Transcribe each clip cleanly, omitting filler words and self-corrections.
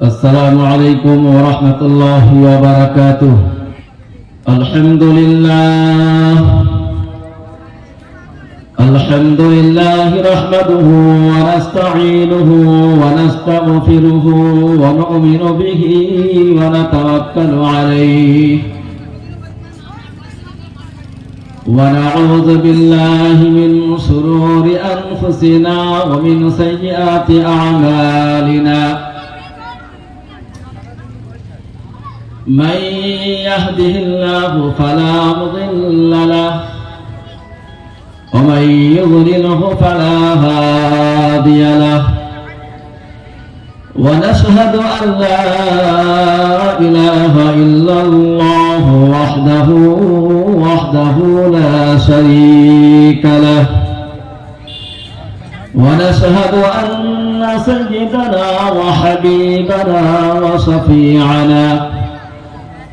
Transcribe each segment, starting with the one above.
السلام عليكم ورحمة الله وبركاته. الحمد لله نحمده ونستعينه ونستغفره ونؤمن به ونتوكل عليه ونعوذ بالله من شرور أنفسنا ومن سيئات أعمالنا. من يهده الله فلا مضل له ومن يضلله فلا هادي له. ونشهد أن لا إله إلا الله وحده لا شريك له. ونشهد أن سيدنا وحبيبنا وشفيعنا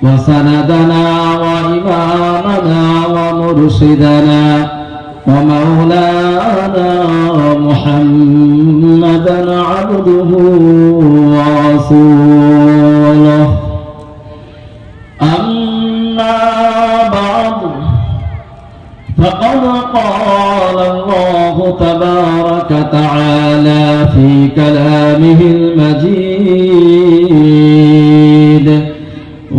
وسندنا وإمامنا ومرشدنا ومولانا محمدا عبده ورسوله. أما بعد فقد قال الله تبارك وتعالى في كلامه المجيد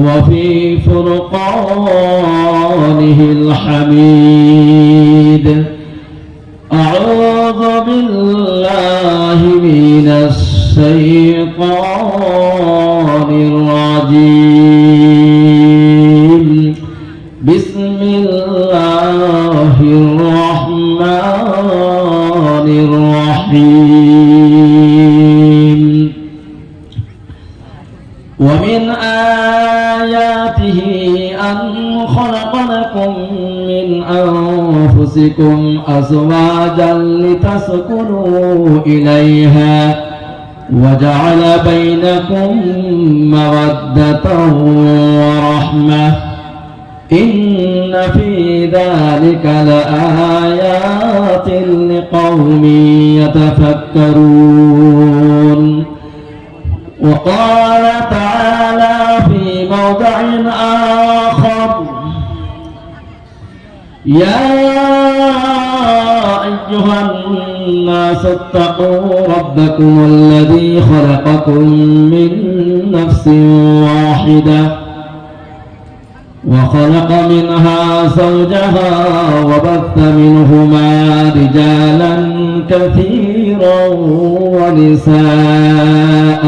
وفي فرقانه الحميد. أعوذ بالله من الشيطان الرجيم. بسم الله الرحمن الرحيم. ومن آياته أن خلق لكم من أنفسكم أزواجا لتسكنوا إليها وجعل بينكم مودة ورحمة. إن في ذلك لآيات لقوم يتفكرون. وقال تعالى في موضع آخر: يا أيها الناس اتقوا ربكم الذي خلقكم من نفس واحدة وخلق منها زوجها وبث منهما رجالا كثيرا ونساء.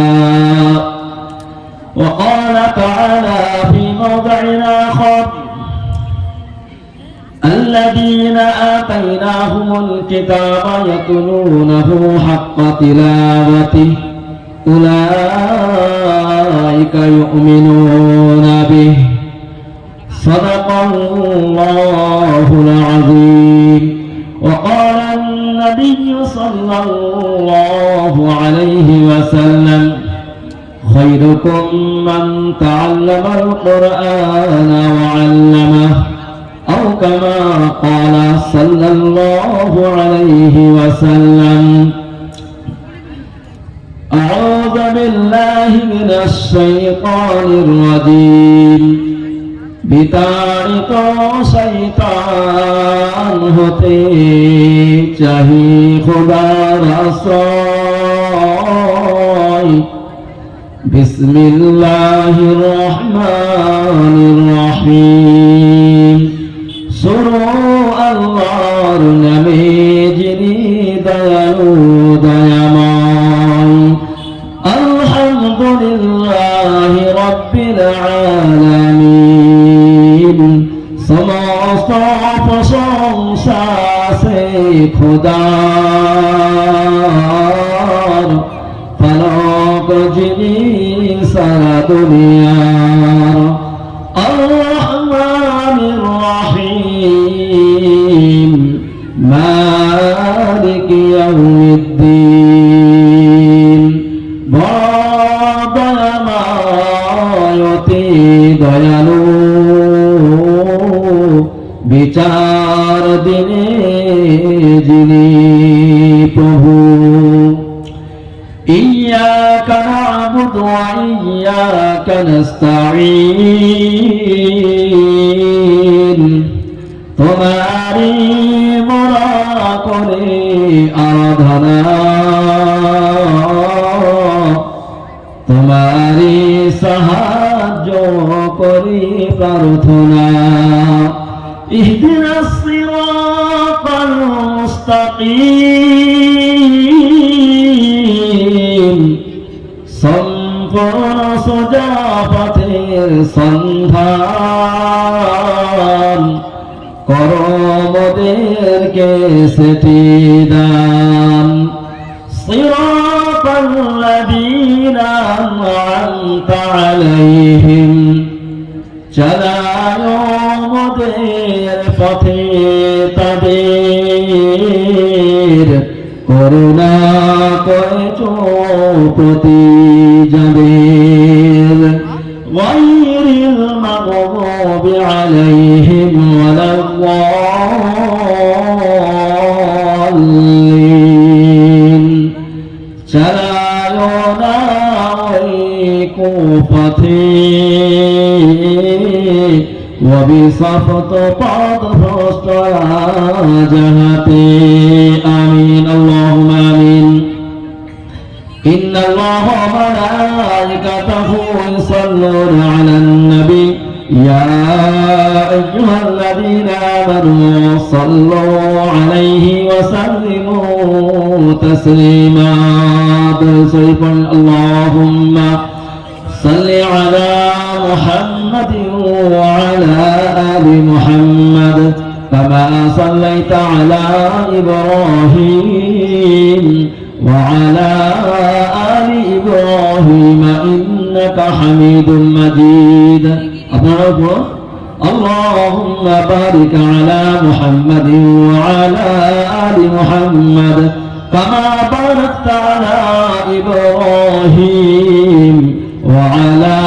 وقال تعالى في موضع آخر: الذين آتيناهم الكتاب يتلونه حق تلاوته أولئك يؤمنون به. صدق الله العظيم. وقال النبي صلى الله عليه وسلم: خيركم من تعلم القرآن وعلمه، أو كما قال صلى الله عليه وسلم. أعوذ بالله من الشيطان الرجيم. বিতাড়িত শয়তান হতে চাহি খোদার আশ্রয়। বিসমিল্লাহির রহমানির রহিম। শুরু আল্লাহর নামে যিনি দয়ালু দয়াময়। আলহামদুলিল্লাহি রাব্বিল আলামিন। সমস্ত প্রশংসা সে খোদার, ফালক যিনি সারা দুনিয়ার। আর-রহমানির রহিম, মালিক ইয়াউমিদ্দিন। দয়াময় অতি দয়ালু, বিচার দিনে যিনি প্রভু। ইয়্যাকা না'বুদু ওয়া وإياك نستعين तुम्हारी मोरा करे आराधना तुम्हारी साहाয্য करी प्रार्थना इहदिना सिराताल मुस्ताकीम সম্পূর্ণ সোজা পথের সন্ধান করো মোদেরকে সেটি দান সিরাতাল্লাযীনা আন'আমতা আলাইহিম চালাও মোদের পথে তাদের করুণা করেছো প্রতি যাদের গায়রিল মাগদুবি আলাইহিম ওয়ালাদ-দাল্লিন চালাও না ওই কুপথে وبصفت بعض جهتي آمين اللهم آمين إن الله وملائكته يصلون على النبي يا أيها الذين آمنوا صلوا عليه وسلموا تسليما اللهم صل على محمد وعلى آل محمد كما صليت على إبراهيم وعلى آل إبراهيم إنك حميد مجيد اللهم بارك على محمد وعلى آل محمد كما باركت على إبراهيم وعلى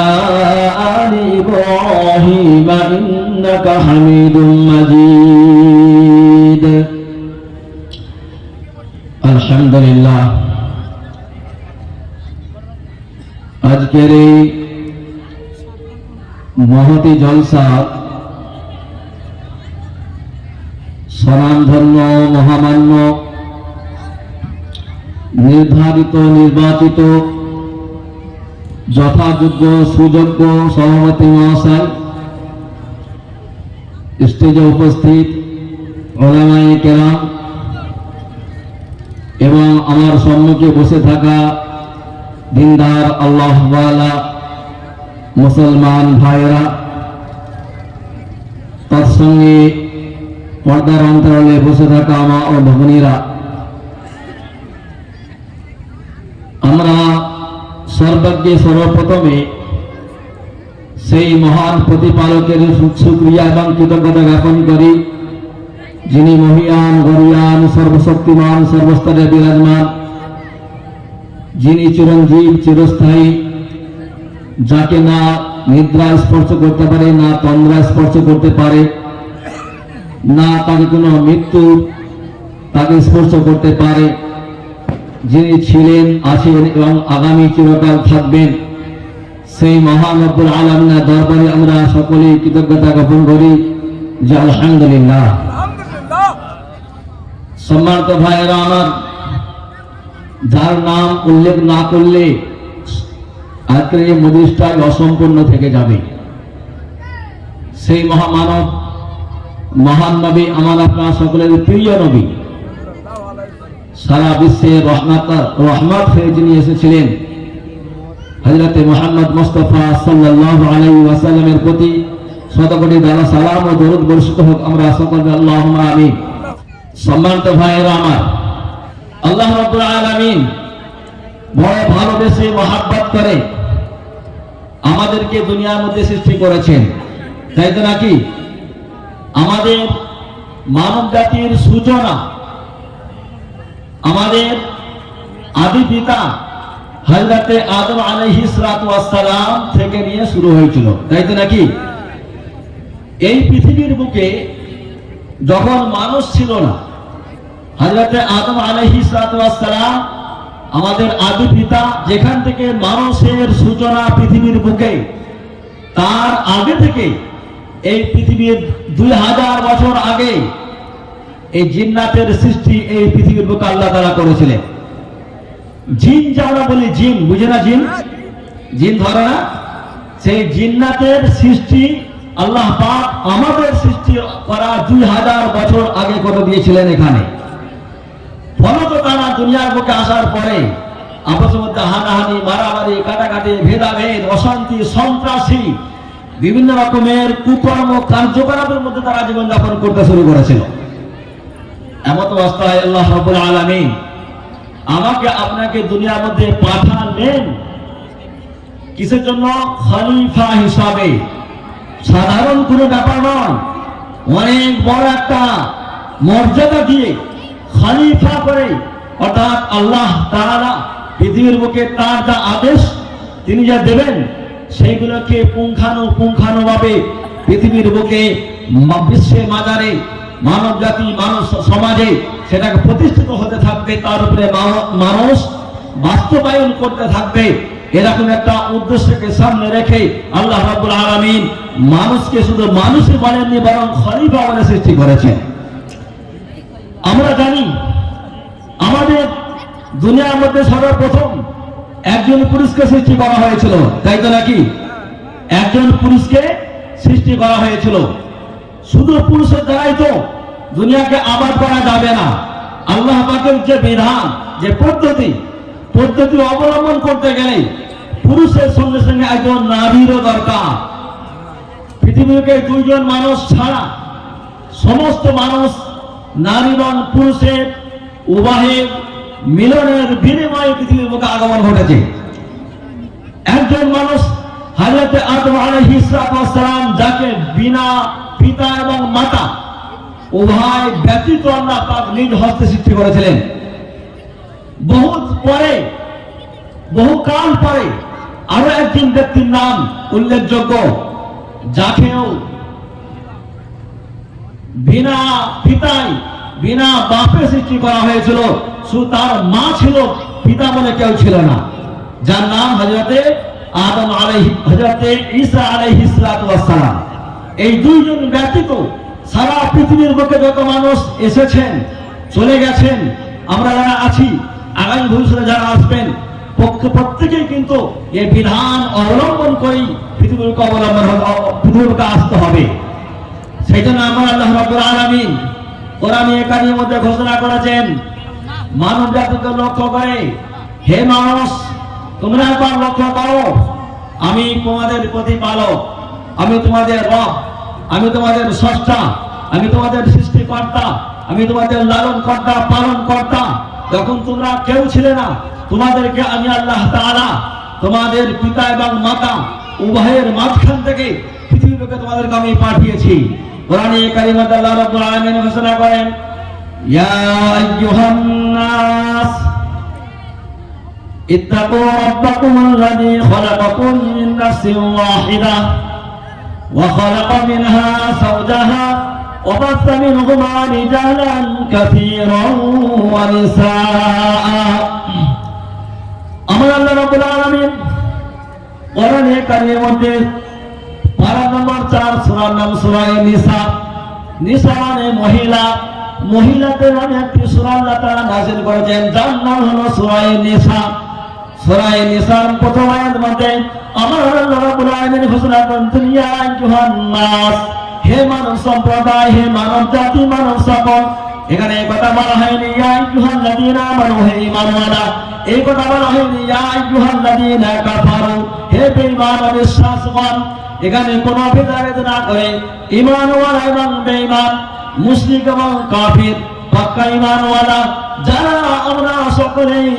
آل إبراهيم إنك حميد مجيد الحمد لله আজকের এই মহতি জলসা স্বনামধন্য মহামান্য নির্ধারিত নির্বাচিত যথাযোগ্য সুযোগ্য সভাপতি মহাশয়, স্টেজে উপস্থিত ওলামায়ে কেরাম এবং আমার সম্মুখে বসে থাকা দিনদার আল্লাহওয়ালা মুসলমান ভাইরা, তার সঙ্গে পর্দার অন্তরালে বসে থাকা আমার ও ভগ্নীরা, আমরা সর্বাগ্যে সর্বপ্রথমে সেই মহান প্রতিপালকের শুকরিয়া এবং কৃতজ্ঞতা জ্ঞাপন করি, যিনি মহিয়ান গরিয়ান সর্বশক্তিমান সর্বস্তরে বিরাজমান, যিনি চিরঞ্জীব চিরস্থায়ী, যাকে না নিদ্রা স্পর্শ করতে পারে, না তন্দ্রা স্পর্শ করতে পারে, না তাকে কোনো মৃত্যু তাকে স্পর্শ করতে পারে, যিনি ছিলেন আছেন এবং আগামী চিরকাল থাকবেন, সেই মহান রব্বুল আলামিনের দরবারে আমরা সকলেই কৃতজ্ঞতা জ্ঞাপন করি যে আলহামদুলিল্লাহ। সম্মানিত ভাইয়েরা আমার, যার নাম উল্লেখ না করলে আজকের এই মজলিসটাই অসম্পূর্ণ থেকে যাবে, সেই মহামানব মহান নবী আমার আপনার সকলের প্রিয় নবী, সারা বিশ্বে রহমত হয়ে যিনি এসেছিলেন, হযরত মুহাম্মদ মুস্তাফা সাল্লাল্লাহু আলাইহি ওয়াসাল্লামের প্রতি শতকোটি দ্বারা সালাম ও দরুদ বর্ষিত হোক, আমরা আশা করি আল্লাহুম্মা আমিন। সম্মানিত ভাইয়েরা আমার, আল্লাহ রাব্বুল আলামিন বড় ভালোবেসে মহাব্বত করে আমাদেরকে দুনিয়ার মধ্যে সৃষ্টি করেছেন, তাই তো নাকি? আমাদের মানব জাতির সূচনা আমাদের আদি পিতা হযরতে আদম আলাইহিস সালাতু ওয়াস সালাম থেকে নিয়ে শুরু হয়েছিল, তাই তো নাকি? এই পৃথিবীর বুকে যখন মানুষ ছিল না, হযরতে আদম আলাইহিস সালাতু ওয়াস সালাম আমাদের আদি পিতা যেখান থেকে মানুষের সূচনা পৃথিবীর বুকে, তার আগে থেকে এই পৃথিবীর 2000 বছর আগে এই জিন্নাতের সৃষ্টি এই পৃথিবীর বুকে আল্লাহ তাআলা করেছিলেন। জিন যা আমরা বলি, জিন বুঝে না, জিন জিন ধরে না, সেই জিন্নাতের সৃষ্টি আল্লাহ পাক আমাদের সৃষ্টি করা 2000 বছর আগে করে দিয়েছিলেন এখানে। ফলত তারা দুনিয়ার বুকে আসার পরে আপসের মধ্যে হানাহানি, মারামারি, কাটাকাটি, ভেদাভেদ, অশান্তি, সন্ত্রাসী, বিভিন্ন রকমের কুকর্ম কার্যকলাপের মধ্যে তারা জীবনযাপন করতে শুরু করেছিল। এমত অবস্থায় আল্লাহ রাব্বুল আলামিন আমাকে আপনাকে দুনিয়ার মধ্যে পাঠালেন কিসের জন্য? খলিফা হিসাবে। সাধারণ কোনো ব্যাপার নয়, অনেক বড় একটা মর্যাদা দিয়ে খলিফা করে, অর্থাৎ আল্লাহ তাআলা পৃথিবীর বুকে তার যা আদেশ তিনি যা দেবেন সেইগুলোকে পুঙ্খানুপুঙ্খানুভাবে পৃথিবীর বুকে, বিশ্বের মাজারে, মানব জাতি, মানব সমাজে সেটাকে প্রতিষ্ঠিত হতে থাকবে, তার উপরে মানুষ বাস্তবায়ন করতে থাকবে। এরকম একটা উদ্দেশ্যকে সামনে রেখে আল্লাহ রাব্বুল আলামিন মানুষকে শুধু মানুষই বলেননি, বরং খলিফা বলে সৃষ্টি করেছেন। আমরা জানি আমাদের দুনিয়ার মধ্যে সর্বপ্রথম একজন পুরুষকে সৃষ্টি করা হয়েছিল, তাই তো নাকি? একজন পুরুষকে সৃষ্টি করা হয়েছিল। শুধু পুরুষের দ্বারাই তো দুনিয়াকে আবাদ করা যাবে না। আল্লাহ পাকের যে বিধান, যে পদ্ধতি অবলম্বন করতে গেলে পুরুষের সঙ্গে সঙ্গে একজন নারীরও দরকার। পৃথিবীকে দুইজন মানুষ ছাড়া সমস্ত মানুষ নারী এবং পুরুষের উভয়ের মিলনের বিনিময়ে পৃথিবীর বুকে আগমন ঘটেছে। একজন মানুষ হযরত আদম আলাইহিস সালাম, যাকে বিনা পিতা এবং মাতা উভয় ব্যতীত আল্লাহ পাক নিজ হস্তে সৃষ্টি করেছিলেন। বহুকাল পরে আরো একজন ব্যক্তির নাম উল্লেখযোগ্য, যাকেও বিনা পিতায়, বিনা বাপে সৃষ্টি করা হয়েছিল। শুধু তার মা ছিল, পিতা বলে কেউ ছিল না, যার নাম হযরতে ঈসা আলাইহিস সালাম। এই দুইজন ব্যতীত সারা পৃথিবীর বুকে যত মানুষ এসেছেন, চলে গেছেন, আমরা যারা আছি, আগামী ভবিষ্যতে যারা আসবেন, প্রত্যেকেই কিন্তু এই বিধান অবলম্বন করেই পৃথিবীকে আসতে হবে। সেই জন্য আমার আল্লাহ রাব্বুল আলামিন কোরআনে কারিমের মধ্যে ঘোষণা করেছেন, মানব জাতিকে লক্ষ্য করে, হে মানুষ, তোমরা একবার লক্ষ্য করো, আমি তোমাদের প্রতিপালক, আমি তোমাদের রব, আমি তোমাদের স্রষ্টা, আমি তোমাদের সৃষ্টিকর্তা, আমি তোমাদের লালন কর্তা, পালন কর্তা। যখন তোমরা কেউ ছিলে না, তোমাদেরকে আমি আল্লাহ তাআলা তোমাদের পিতা এবং মাতা উভয়ের মাঝখান থেকে পৃথিবীকে তোমাদেরকে আমি পাঠিয়েছি। কোরআনে কারিমে আল্লাহ রাব্বুল আলামিন ঘোষণা করেন, ইয়া আইয়ুহান নাস ইত্তাকু রাব্বাকুমুল্লাযী খালাকাকুম মিন নাফসিন ওয়াহিদা ওয়া খালাকা মিনহা যাওজাহা ওয়া বাসা মিনহুমা রিজালান কাসীরান ওয়া নিসাআ। আমার আল্লাহ রাব্বুল আলামিন কোরআনে কারিমের মধ্যে পারা নম্বর 4 সূরার নাম সূরা নিসা। নিসা মানে মহিলা, মহিলাদের নামে একটি সূরা আল্লাহ তাআলা নাযিল করেছেন, যার নাম হলো সূরা নিসা। সূরা নিসার প্রথম আয়াত মধ্যে আমার আল্লাহ রাব্বুল আলামিন ঘোষণা করেন, ইয়া আইয়ুহান নাস, হে মানব সম্প্রদায়, হে মানব জাতি, মানব সকল। এখানে কথা বলা হয়নি ইয়া আইয়ুহাল্লাযীনা আমানু, হে ঈমানওয়ালা। এই কথা বলা হয়নি ইয়া আইয়ুহাল্লাযীনা কাফারু, হে বেঈমান অবিশ্বাসীগণ। এখানে কোনো ভেদাভেদ না করে ঈমানওয়ালা এবং বেঈমান, মুশরিক এবং কাফির, পাক্কা ঈমানওয়ালা যারা আমরা সকলেই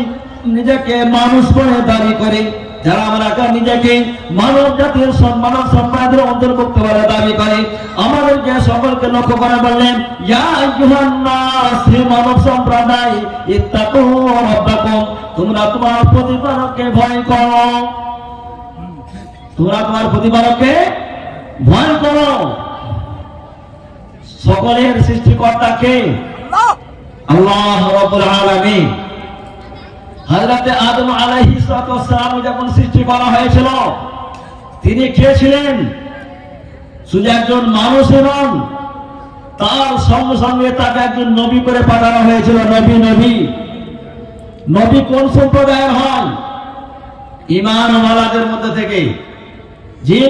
নিজেকে মানুষ বলে দাবি করি, যারা আমরা নিজেকে মানব জাতির মানব সম্প্রদায়ের অন্তর্ভুক্ত বলে দাবি করে, আমাদেরকে সকলকে লক্ষ্য করে বললেন, ইয়া আইয়ুহান নাস, হে মানব সম্প্রদায়, ইত্তাকু রাব্বাকুম, তোমরা তোমার প্রতিপালককে ভয় করো, তোমরা তোমার প্রতিপালককে ভয় করো। সকলের সৃষ্টিকর্তা কে? আল্লাহ রাব্বুল আলামিন। হযরতে আদম আলাইহিস সালাম যখন সৃষ্টি করা হয়েছিল, তিনি কে ছিলেন? শুধু একজন মানুষ নন, তার সঙ্গে সঙ্গে তাকে একজন নবী করে পাঠানো হয়েছিল। নবী কোন সম্প্রদায়ের হয়? ঈমানওয়ালাদের মধ্যে থেকে। জি,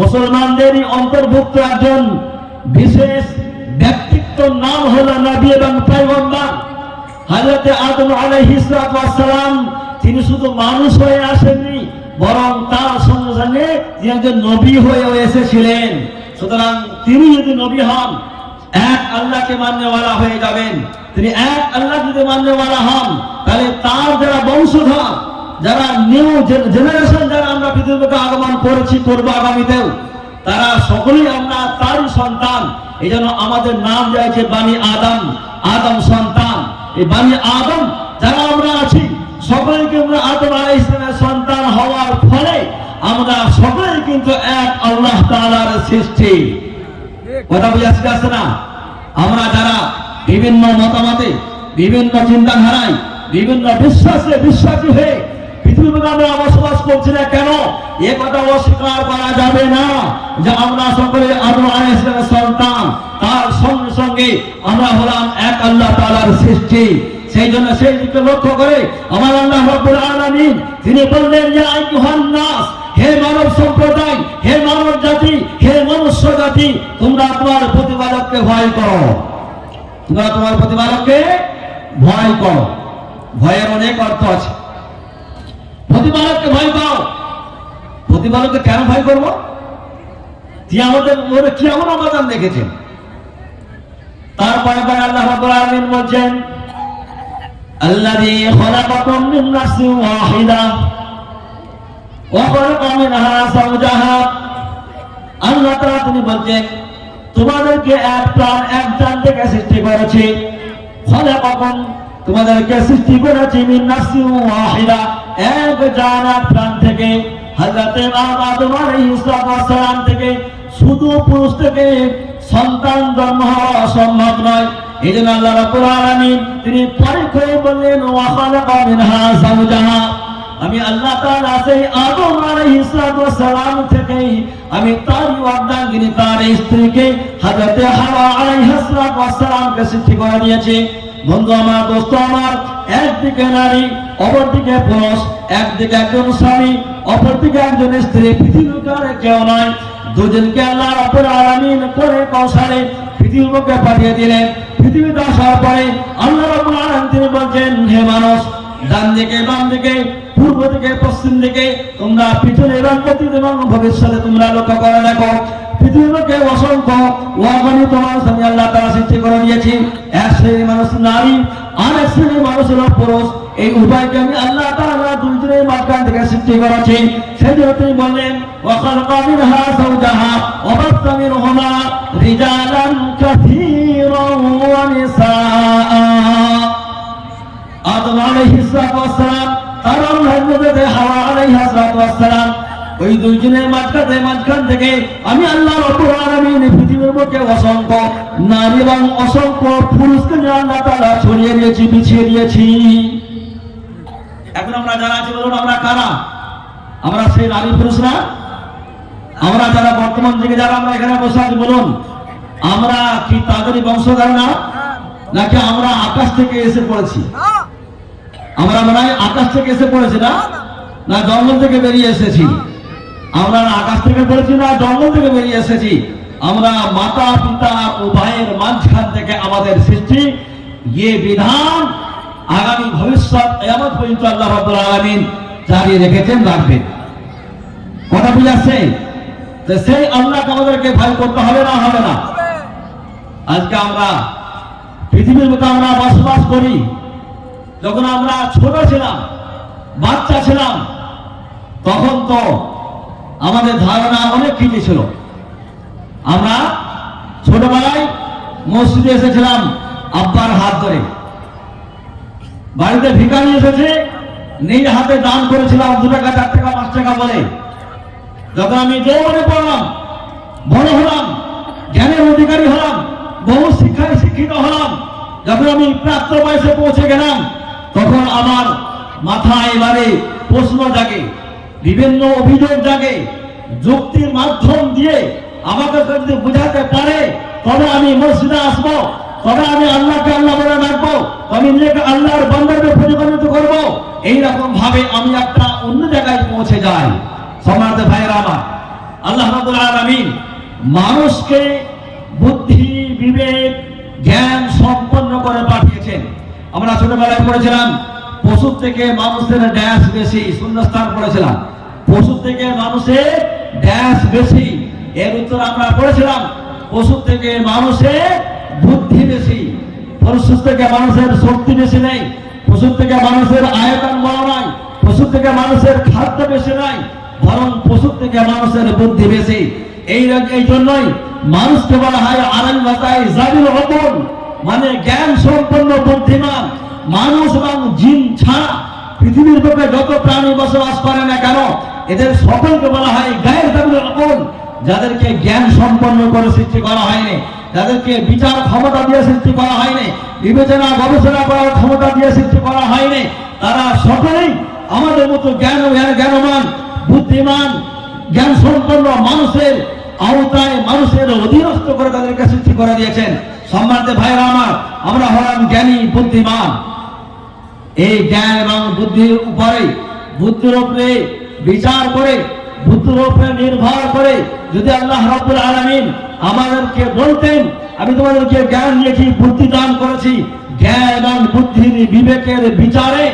মুসলমানদেরই অন্তর্ভুক্ত একজন বিশেষ ব্যক্তিত্ব নাম হলো নবী এবং পয়গম্বর হযরতে আদম আলাইহিস সালাম। তিনি শুধু মানুষ হয়ে আসেননি, বরং তার সঙ্গে সঙ্গে তিনি একজন নবী হয়েও এসেছিলেন। সুতরাং তিনি যদি নবী হন, এক আল্লাহকে মাননেওয়ালা হয়ে যাবেন। তিনি এক আল্লাহ যদি মাননেওয়ালা হন, তাহলে তার যারা বংশধর, যারা নিউ জেনারেশন, যারা আমরা পৃথিবীতে আগমন করেছি, করবো আগামীতেও, তারা সকলেই আমরা তারই সন্তান। এই জন্য আমাদের নাম যাইছে বানি আদম, আদম সন্তান। এই বানি আদম যারা আমরা আছি, সকলেই আমরা আদম আলাইহিস সালামের সন্তান হওয়ার ফলে আমরা সকলেই কিন্তু এক আল্লাহ তাআলার সৃষ্টি। কথা বুঝে আসছে না? আমরা যারা বিভিন্ন মতামতে, বিভিন্ন চিন্তাধারায়, বিভিন্ন বিশ্বাসে বিশ্বাসী হয়ে পৃথিবীতে আমরা বসবাস করছি না কেন, এ কথা অস্বীকার করা যাবে না যে আমরা সকলে আদম আলাইহিস সালামের সন্তান। তার সঙ্গে সঙ্গে আমরা হলাম এক আল্লাহ তাআলার সৃষ্টি। সেই জন্য সেই দিকে লক্ষ্য করে আমার আল্লাহ রাব্বুল আলামিন তিনি বললেন, ইয়া আইয়ুহান নাস, হে মানব সম্প্রদায়, হে মানব জাতি, হে মনুষ্য জাতি, তোমরা তোমার প্রতিপালককে ভয় করো। তোমরা তোমার প্রতিপালককে ভয় করো। ভয়ের অনেক অর্থ আছে। প্রতিপালককে ভয় পাও। প্রতিপালককে কেন ভয় করবো? তিনি আমাদের কি এমন অবদান দেখেছেন? তারপরে আল্লাহ রাব্বুল আলামিন বলছেন, আল্লাযী খালাকাকুম মিন নাফসিন ওয়াহিদা ওয়া খালাকা মিনহা যাওজাহা। আল্লাহ তাআলা তিনি বলছেন, তোমাদেরকে এক প্রাণ, এক জান থেকে সৃষ্টি করেছি। খালাকাকুম, তোমাদেরকে সৃষ্টি করেছি মিন নাফসিন ওয়াহিদা, এক জান, এক প্রাণ থেকে। হযরতে আদম আলাইহিস সালাম থেকে শুধু পুরুষ থেকে সন্তান জন্ম হওয়া সম্ভব নয়। এই জন্য আল্লাহ রাব্বুল আলামিন তিনি পরীক্ষায় বললেন, ওয়া খালাকা মিনহা যাওজাহা, আমি আল্লাহ তাআলা সেই আদম আলাইহিস সালাম থেকে আমি তার অর্ধাঙ্গিনী, তার স্ত্রীকে হযরতে হাওয়া আলাইহিস সালামকে সৃষ্টি করে দিয়েছি। বন্ধু আমার, দোস্ত আমার, একদিকে নারী, অপরদিকে পুরুষ, একদিকে একজন স্বামী, অপরদিকে একজন স্ত্রী। পৃথিবীতে আর কেউ নয়। দুজনকে আল্লাহ রাব্বুল আলামিন করে কৌশলে পৃথিবীকে পাঠিয়ে দিলেন। পৃথিবীতে আসার পরে আল্লাহ রাব্বুল আলামিন তিনি বলছেন, হে মানুষ, ডান দিকে, বাম দিকে, পূর্ব দিকে, পশ্চিম দিকে, তোমরা পিছনে এবং অতীত এবং ভবিষ্যতে তোমরা লক্ষ্য করে দেখো, পৃথিবীকে অসংখ্য অগণিত মানুষ আমি আল্লাহ তাআলা সৃষ্টি করে দিয়েছি। এক শ্রেণীর মানুষ নারী, আর এক শ্রেণীর মানুষ হলো পুরুষ। এই উভয়কে আমি আল্লাহ তাআলা দুইজনের মাঝখান থেকে সৃষ্টি করেছি। সেই জন্য তিনি বললেন, ওয়া খালাকা মিনহা যাওজাহা ওয়া বাসসা মিনহুমা রিজালান কাসীরান ওয়া নিসাআ। আদম আলাইহিস সালাম, তার আল্লাহর মধ্যে হাওয়া আলাইহিস সালাম, ওই দুইজনের মাঝখান থেকে আমি আল্লাহ রাব্বুল আলামিন পৃথিবীর বুকে অসংখ্য নারী এবং অসংখ্য পুরুষকে আল্লাহ তাআলা ছড়িয়ে দিয়েছি, বিছিয়ে দিয়েছি। এখন আমরা যারা আছি, বলুন আমরা কারা? আমরা সেই নারী পুরুষরা? আমরা যারা বর্তমান যুগে যারা আমরা এখানে বসে আছি, বলুন আমরা কি তাদেরই বংশধর না, নাকি আমরা আকাশ থেকে এসে পড়েছি? আমরা মনে হয় আকাশ থেকে এসে পড়েছি না, না জঙ্গল থেকে বেরিয়ে এসেছি? আমরা আকাশ থেকে পড়েছি না জঙ্গল থেকে বেরিয়ে এসেছি? আমরা মাতা পিতা উভয়ের মাঝখান থেকে আমাদের সৃষ্টি। ये বিধান আগামী ভবিষ্যৎ কিয়ামত পর্যন্ত আল্লাহ রাব্বুল আলামিন জারি রেখেছেন, রাখবেন। কথা বুঝে আসছে? তো সেই আল্লাহকে আমাদেরকে ভয় করতে হবে না, হবে না? আজকে আমরা পৃথিবীর মধ্যে আমরা বসবাস করি। যখন আমরা ছোট ছিলাম, বাচ্চা ছিলাম, তখন তো আমাদের ধারণা অনেক কিছু ছিল। আমরা ছোটবেলায় মসজিদে এসেছিলাম আব্বার হাত ধরে, বাড়িতে ভিখারি এসেছে, নিজ হাতে দান করেছিলাম 2 টাকা, 4 টাকা, 5 টাকা বলে। যখন আমি যৌবনে পড়লাম, বড় হলাম, জ্ঞানের অধিকারী হলাম, বহু শিক্ষায় শিক্ষিত হলাম, যখন আমি প্রাপ্ত বয়সে পৌঁছে গেলাম, তখন আমার মাথায় এবারে প্রশ্ন জাগে, বিভিন্ন অভিযোগ জাগে। যুক্তির মাধ্যম দিয়ে আমাকে যদি বুঝাতে পারে তবে আমি মসজিদে আসবো, তবে আমি আল্লাহকে আল্লাহ বলে ডাকবো, আমি নিজেকে আল্লাহর বান্দাকে পরিগণিত করবো। এইরকম ভাবে আমি একটা অন্য জায়গায় পৌঁছে যাই। সম্মানিত ভাইয়েরা আমার, আল্লাহ রাব্বুল আলামিন মানুষকে বুদ্ধি, বিবেক, জ্ঞান সম্পন্ন করে পাঠিয়েছেন। আমরা ছোটবেলায় পড়েছিলাম পশুর থেকে মানুষের ড্যাশ বেশি, শূন্যস্থান পড়েছিলাম। পশুর থেকে মানুষের ড্যাশ বেশি, এর উত্তর আমরা পড়েছিলাম পশুর থেকে মানুষের বুদ্ধি বেশি, পশুর থেকে মানুষের শক্তি বেশি নেই, পশুর থেকে মানুষের আয়তন বড় নয়, পশুর থেকে মানুষের খাদ্য বেশি নয়, বরং পশুর থেকে মানুষের বুদ্ধি বেশি। এই জন্যই মানুষকে বলা হয় আরবি ভাষায় জাবিল উকুল, মানে জ্ঞান সম্পন্ন বুদ্ধিমান। মানুষ এবং জিন ছাড়া পৃথিবীর বুকে যত প্রাণী বসবাস করে না কেন এদের সকলকে বলা হয় গায়ের জাবিল উকুল, যাদেরকে জ্ঞান সম্পন্ন করে সৃষ্টি করা হয়নি, যাদেরকে বিচার ক্ষমতা দিয়ে সৃষ্টি করা হয়নি, বিবেচনা গবেষণা করার ক্ষমতা দিয়ে সৃষ্টি করা হয়নি। তারা সকলেই আমাদের মতো জ্ঞানমান, বুদ্ধিমান, জ্ঞান সম্পন্ন মানুষের আওতায়, মানুষের অধীনস্থ করে তাদেরকে সৃষ্টি করে দিয়েছেন। সম্মানিত ভাইরা আমার, আমরা হলাম জ্ঞানী, বুদ্ধিমান। এই জ্ঞান এবং বুদ্ধির উপরে, বুদ্ধির উপরে বিচার করে, বুদ্ধির উপরে নির্ভর করে যদি আল্লাহ রাব্বুল আলামিন আমাদেরকে বলতেন আমি তোমাদেরকে জ্ঞান দিয়েছি, বুদ্ধি দান করেছি, জ্ঞান এবং বুদ্ধির বিবেকের বিচারে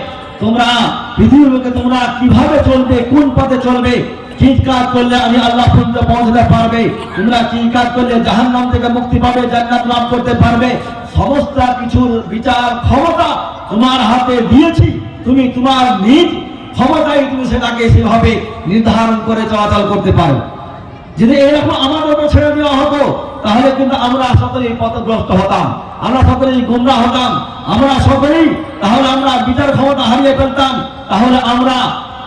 তোমরা পৃথিবীর বুকে তোমরা কিভাবে চলবে, কোন পথে চলবে, কি কাজ করলে আমি আল্লাহ পর্যন্ত পৌঁছতে পারবে, তোমরা কি কাজ করলে জাহান্নাম থেকে মুক্তি পাবে, জান্নাত লাভ করতে পারবে, সমস্ত কিছুর বিচার ক্ষমতা তোমার হাতে দিয়েছি। তুমি তোমার নিজ ক্ষমতায় তুমি সেটাকে সেভাবে নির্ধারণ করে চলাচল করতে পারো। যদি এরকম আমাদের উপর ছেড়ে দেওয়া হতো তাহলে কিন্তু আমরা সকলেই পথগ্রস্ত হতাম, আমরা সকলেই গুমরাহ হতাম, আমরা সকলেই তাহলে আমরা বিচার ক্ষমতা হারিয়ে ফেলতাম। তাহলে আমরা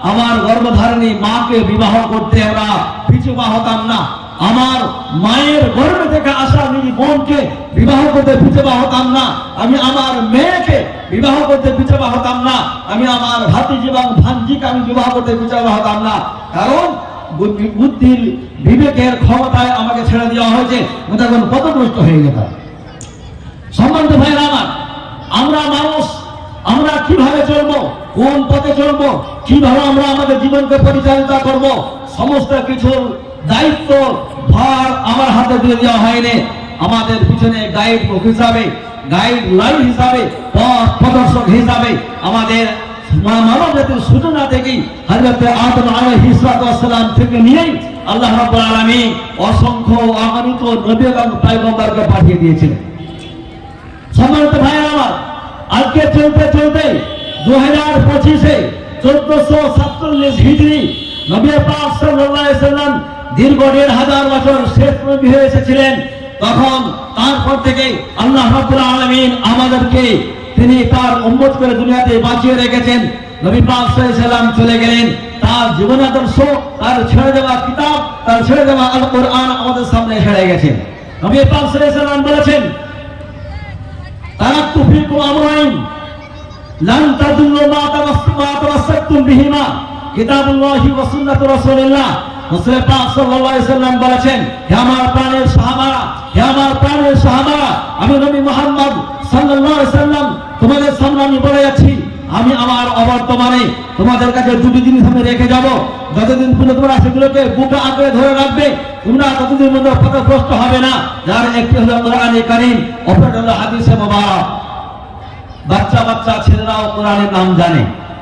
আমার গর্ভধারিণী মাকে বিবাহ করতে আমরা পিছু পা হতাম না, আমার মায়ের গর্ভ থেকে আসা নিজ বোনকে বিবাহ করতে পিছু পা হতাম না, আমি আমার মেয়েকে বিবাহ করতে পিছু পা হতাম না, আমি আমার ভাতিজি এবং ভাঞ্জিকে আমি বিবাহ করতে পিছু পা হতাম না। কারণ বুদ্ধির বিবেকের ক্ষমতায় আমাকে ছেড়ে দেওয়া হয়েছে, তখন পথভ্রষ্ট হয়ে যেতাম। সম্মানিত ভাইরা আমার, আমরা মানুষ, আমরা কিভাবে চলবো, কোন পথে চলবো, কিভাবে আমরা আমাদের জীবনকে পরিচালিত করব, সমস্ত কিছুর দায়িত্ব ভার আমার হাতে দিয়ে দেওয়া হয়নি। আমাদের পিছনে গাইড হিসাবে, গাইড লাইন হিসাবে, পথ প্রদর্শক হিসাবে আমাদের মানব জাতির সূচনা থেকেই হযরত আদম আলাইহিস সালাম থেকে নিয়েই আল্লাহ রাব্বুল আলামিন অসংখ্য অগণিত নবী এবং পয়গম্বরকে পাঠিয়ে দিয়েছিলেন। সম্মানিত ভাইরা আমার, আজকে চলতে চলতে 2025-এ 1447 হিজরি নবী পাক সাল্লাল্লাহু আলাইহি সাল্লাম দীর্ঘ 1500 বছর শেষ নবী হয়ে এসেছিলেন। তখন তারপর থেকে আল্লাহ রাব্বুল আলামিন আমাদেরকে তিনি তার উম্মত করে দুনিয়াতে বাঁচিয়ে রেখেছেন। নবী পাক সাল্লাল্লাহু আলাইহি সাল্লাম চলে গেলেন, তার জীবন আদর্শ, তার ছেড়ে দেওয়া কিতাব, তার ছেড়ে দেওয়া আল কোরআন আমাদের সামনে ছেড়ে গেছেন। নবী পাক সাল্লাল্লাহু আলাইহি সাল্লাম বলেছেন, তারাকতু ফীকুম আমরাইন লান তাদুল্লু মা তামাসসাকতুম বিহিমা কিতাবুল্লাহি ওয়া সুন্নাতু রাসূলিল্লাহ। রাসূল পাক সাল্লাল্লাহু আলাইহি সাল্লাম বলেছেন, হে আমার প্রাণের সাহাবারা, হে আমার প্রাণের সাহাবারা, আমি নবী মুহাম্মদ সাল্লাল্লাহু আলাইহি সাল্লাম তোমাদের সামনে আমি বলে যাচ্ছি, আমি আমার অবর্তমানে তোমাদের কাছে দুটি জিনিস আমি রেখে যাব। যতদিন পর্যন্ত তোমরা সেগুলোকে বুকে আঁকড়ে ধরে রাখবে, তোমরা ততদিন মধ্যে পথভ্রষ্ট হবে না। যার একটি হলো কোরআনে কারীম, অপরটি হলো হাদিসে মুবারক। বাচ্চা বাচ্চা ছেলেরাও কোরআনের নাম জানে,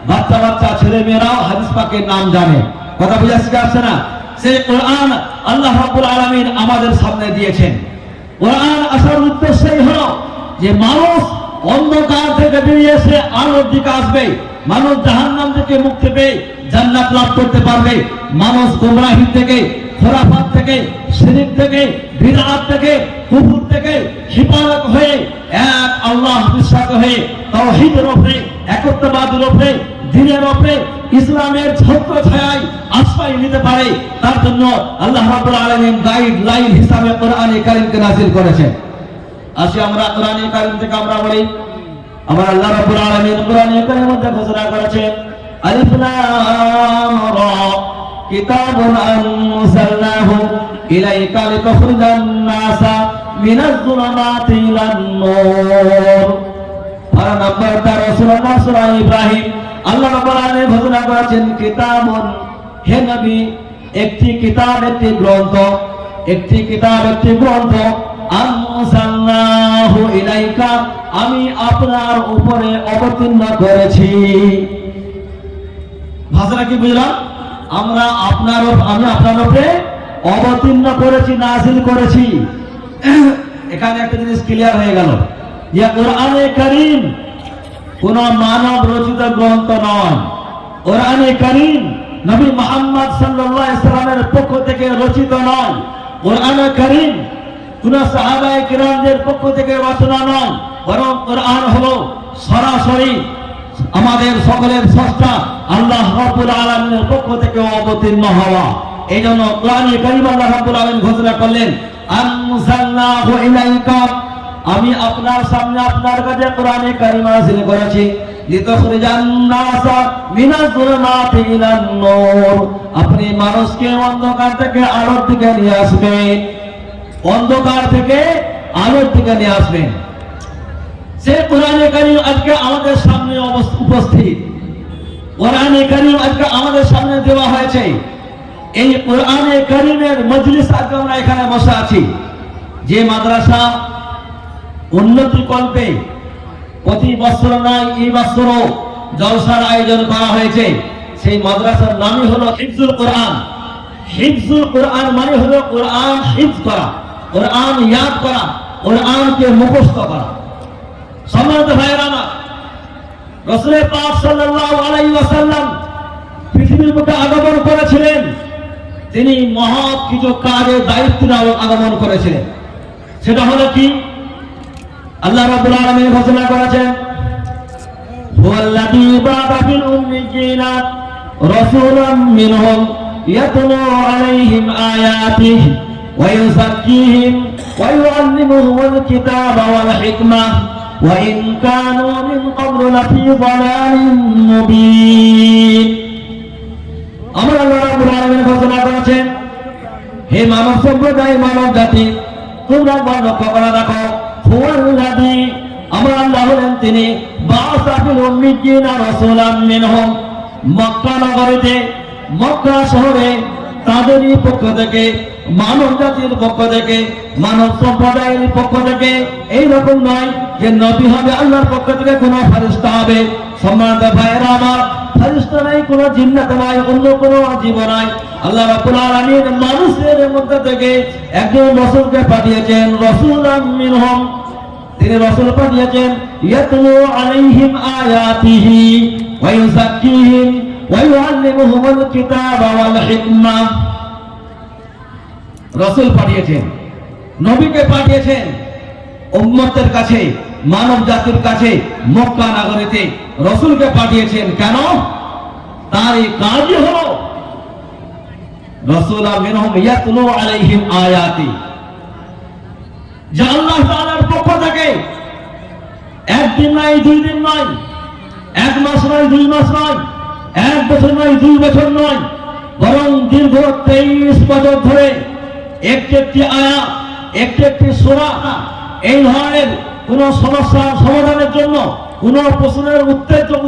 বাচ্চা বাচ্চা ছেলে মেয়েরাও হাদিস পাকের নাম জানে। কথা বুঝা আসছে না? সেই কোরআন আল্লাহ রাব্বুল আলামিন আমাদের সামনে দিয়েছেন। কোরআন আসার উদ্দেশ্যই হলো যে মানুষ অন্ধকার থেকে বেরিয়ে এসে আলোর দিকে আসবে, মানুষ জাহান্নাম থেকে মুক্তি পেয়ে জান্নাত লাভ করতে পারবে, মানুষ গোমরাহি থেকে, খোরাফাত থেকে, শিরক থেকে, বিদআত থেকে, কুফর থেকে হিফাজত হয়ে এক আল্লাহ বিশ্বাস হয়ে তাওহীদের উপরে, একত্ববাদের উপরে, দ্বীনের উপরে, ইসলামের ছত্র ছায়ায় আশ্রয় নিতে পারে। তার জন্য আল্লাহ রাব্বুল আলামিন গাইডলাইন হিসাবে কোরআনে কারীমকে নাযিল করেছেন। আসি আমরা কোরআনে কারীম থেকে আমরা বলি আমার আল্লাহ রাব্বুল আলামিন কোরআনে কারীমের মধ্যে ঘোষণা করেছেন আলিফ লাম রা কিতাবুন আনজালনাহু ইলাইকা লিতুখরিজান নাসা মিনাজ যুলামাতি ইলান নূর। আর নাম্বার 13 সূরা সূরা ইব্রাহিম আল্লাহ রাব্বুল আলামিন ঘোষণা করেছেন কিতাবুন, হে নবী একটি কিতাব, একটি গ্রন্থ, একটি কিতাব, একটি গ্রন্থ আনজালনাহু ইলাইকা, আমি আপনার উপরে অবতীর্ণ করেছি। ভাষাটা কি বুঝলাম? আমি আপনার উপরে অবতীর্ণ করেছি, নাযিল করেছি। এখানে একটা জিনিস ক্লিয়ার হয়ে গেল যে কোরআনে কারীম কোন মানব রচিত গ্রন্থ নয়। কোরআনে কারীম নবী মুহাম্মদ সাল্লাল্লাহু আলাইহি সাল্লামের পক্ষ থেকে রচিত নয়। কোরআনে কারীম কোন সাহাবায়ে কিরামদের পক্ষ থেকে রচনা নয়, বরং কোরআন হলো সরাসরি আমাদের সকলের স্রষ্টা আল্লাহ রাব্বুল আলামিনের পক্ষ থেকে অবতীর্ণ হওয়া। এই জন্য কোরআনে কারীম আল্লাহ রাব্বুল আলামিন ঘোষণা করলেন আনজালনাহু ইলাইকা, আমি আপনার সামনে আপনার কাছে কোরআনে কারীম নাযিল করেছি লিতুখরিজান নাসা মিনাজ যুলামাতি ইলান নূর, আপনি মানুষকে অন্ধকার থেকে আলোর দিকে নিয়ে আসবেন, অন্ধকার থেকে আলোর দিকে নিয়ে আসবেন। সে কোরআনে কারীম আজকে আমাদের সামনে উপস্থিত, কোরআনে কারীম আজকে আমাদের সামনে দেওয়া হয়েছে। এই কোরআনে কারীমের মজলিস আজকে আমরা এখানে বসে আছি। যে মাদ্রাসা উন্নতি কল্পে প্রতি বছর নয় এই বছরও জলসার আয়োজন করা হয়েছে, সেই মাদ্রাসার নামই হলো হিফজুল কোরআন। হিফজুল কোরআন মানে হলো কোরআন হিফজ করা, কোরআন ইয়াদ করা, কোরআনকে মুখস্থ করা। সম্মানিত ভাইয়েরা আমার, রাসূল পাক সাল্লাল্লাহু আলাইহি ওয়াসাল্লাম পৃথিবীর বুকে আগমন করেছিলেন, তিনি মহৎ কিছু কাজের দায়িত্ব আগমন করেছিলেন। সেটা হলো কি? আল্লাহ রাব্বুল আলামিন ঘোষণা করেছেন হুয়াল্লাযী বা'আসা ফিল উম্মিয়্যিনা রাসূলাম মিনহুম ইয়াতলু আলাইহিম আয়াতিহি ওয়া ইউযাক্কিহিম ওয়া ইউআল্লিমুহুমুল কিতাবা ওয়াল হিকমাহ ওয়া ইন কানূ মিন ক্বাবলু লাফী যালালিম মুবিন। আমরা আল্লাহ রাব্বুল আলামিন ঘোষণা করেছেন, হে মানব সম্প্রদায়, মানব জাতি, তোমরা লক্ষ্য করে রাখো হুয়াল্লাযী, আমরা আল্লাহ হলেন তিনি বা'আসা ফিল উম্মিয়্যিনা রাসূলাম মিনহুম, মক্কা নগরীতে, মক্কা শহরে তাদেরই পক্ষ থেকে, মানব জাতির পক্ষ থেকে, মানব সম্প্রদায়ের পক্ষ থেকে। এইরকম নয় যে নবী হবে আল্লাহর পক্ষ থেকে কোন ফেরেশতা হবে। সম্মানিত ভাইয়েরা আমার, ফেরেশতা নাই, কোন জিন্নাত নাই, অন্য কোন জীব নাই। আল্লাহ রাব্বুল আলামিন মানুষের মধ্যে থেকে একজন রাসূলকে পাঠিয়েছেন, রাসূলাম মিনহুম, তিনি রাসূল পাঠিয়েছেন ইয়াতলু আলাইহিম আয়াতিহি ওয়া ইউযাক্কিহিম ওয়া ইউআল্লিমুহুমুল কিতাবা ওয়াল হিকমাহ। রাসূল পাঠিয়েছেন, নবীকে পাঠিয়েছেন উম্মতের কাছে, মানব জাতির কাছে, মক্কা নগরীতে রাসূলকে পাঠিয়েছেন। কেন? তার এই কাজই হলো রাসূলা মিনহুম ইয়াতলু আলাইহিম আয়াতি, যে আল্লাহ তাআলার পক্ষ থেকে একদিন নয়, 2 দিন নয়, 1 মাস নয়, 2 মাস নয়, 1 বছর নয়, 2 বছর নয়, বরং দীর্ঘ 23 বছর ধরে একটি একটি আয়াত, একটি একটি সূরা, এই ধরনের কোন সমস্যার সমাধানের জন্য, কোন প্রশ্নের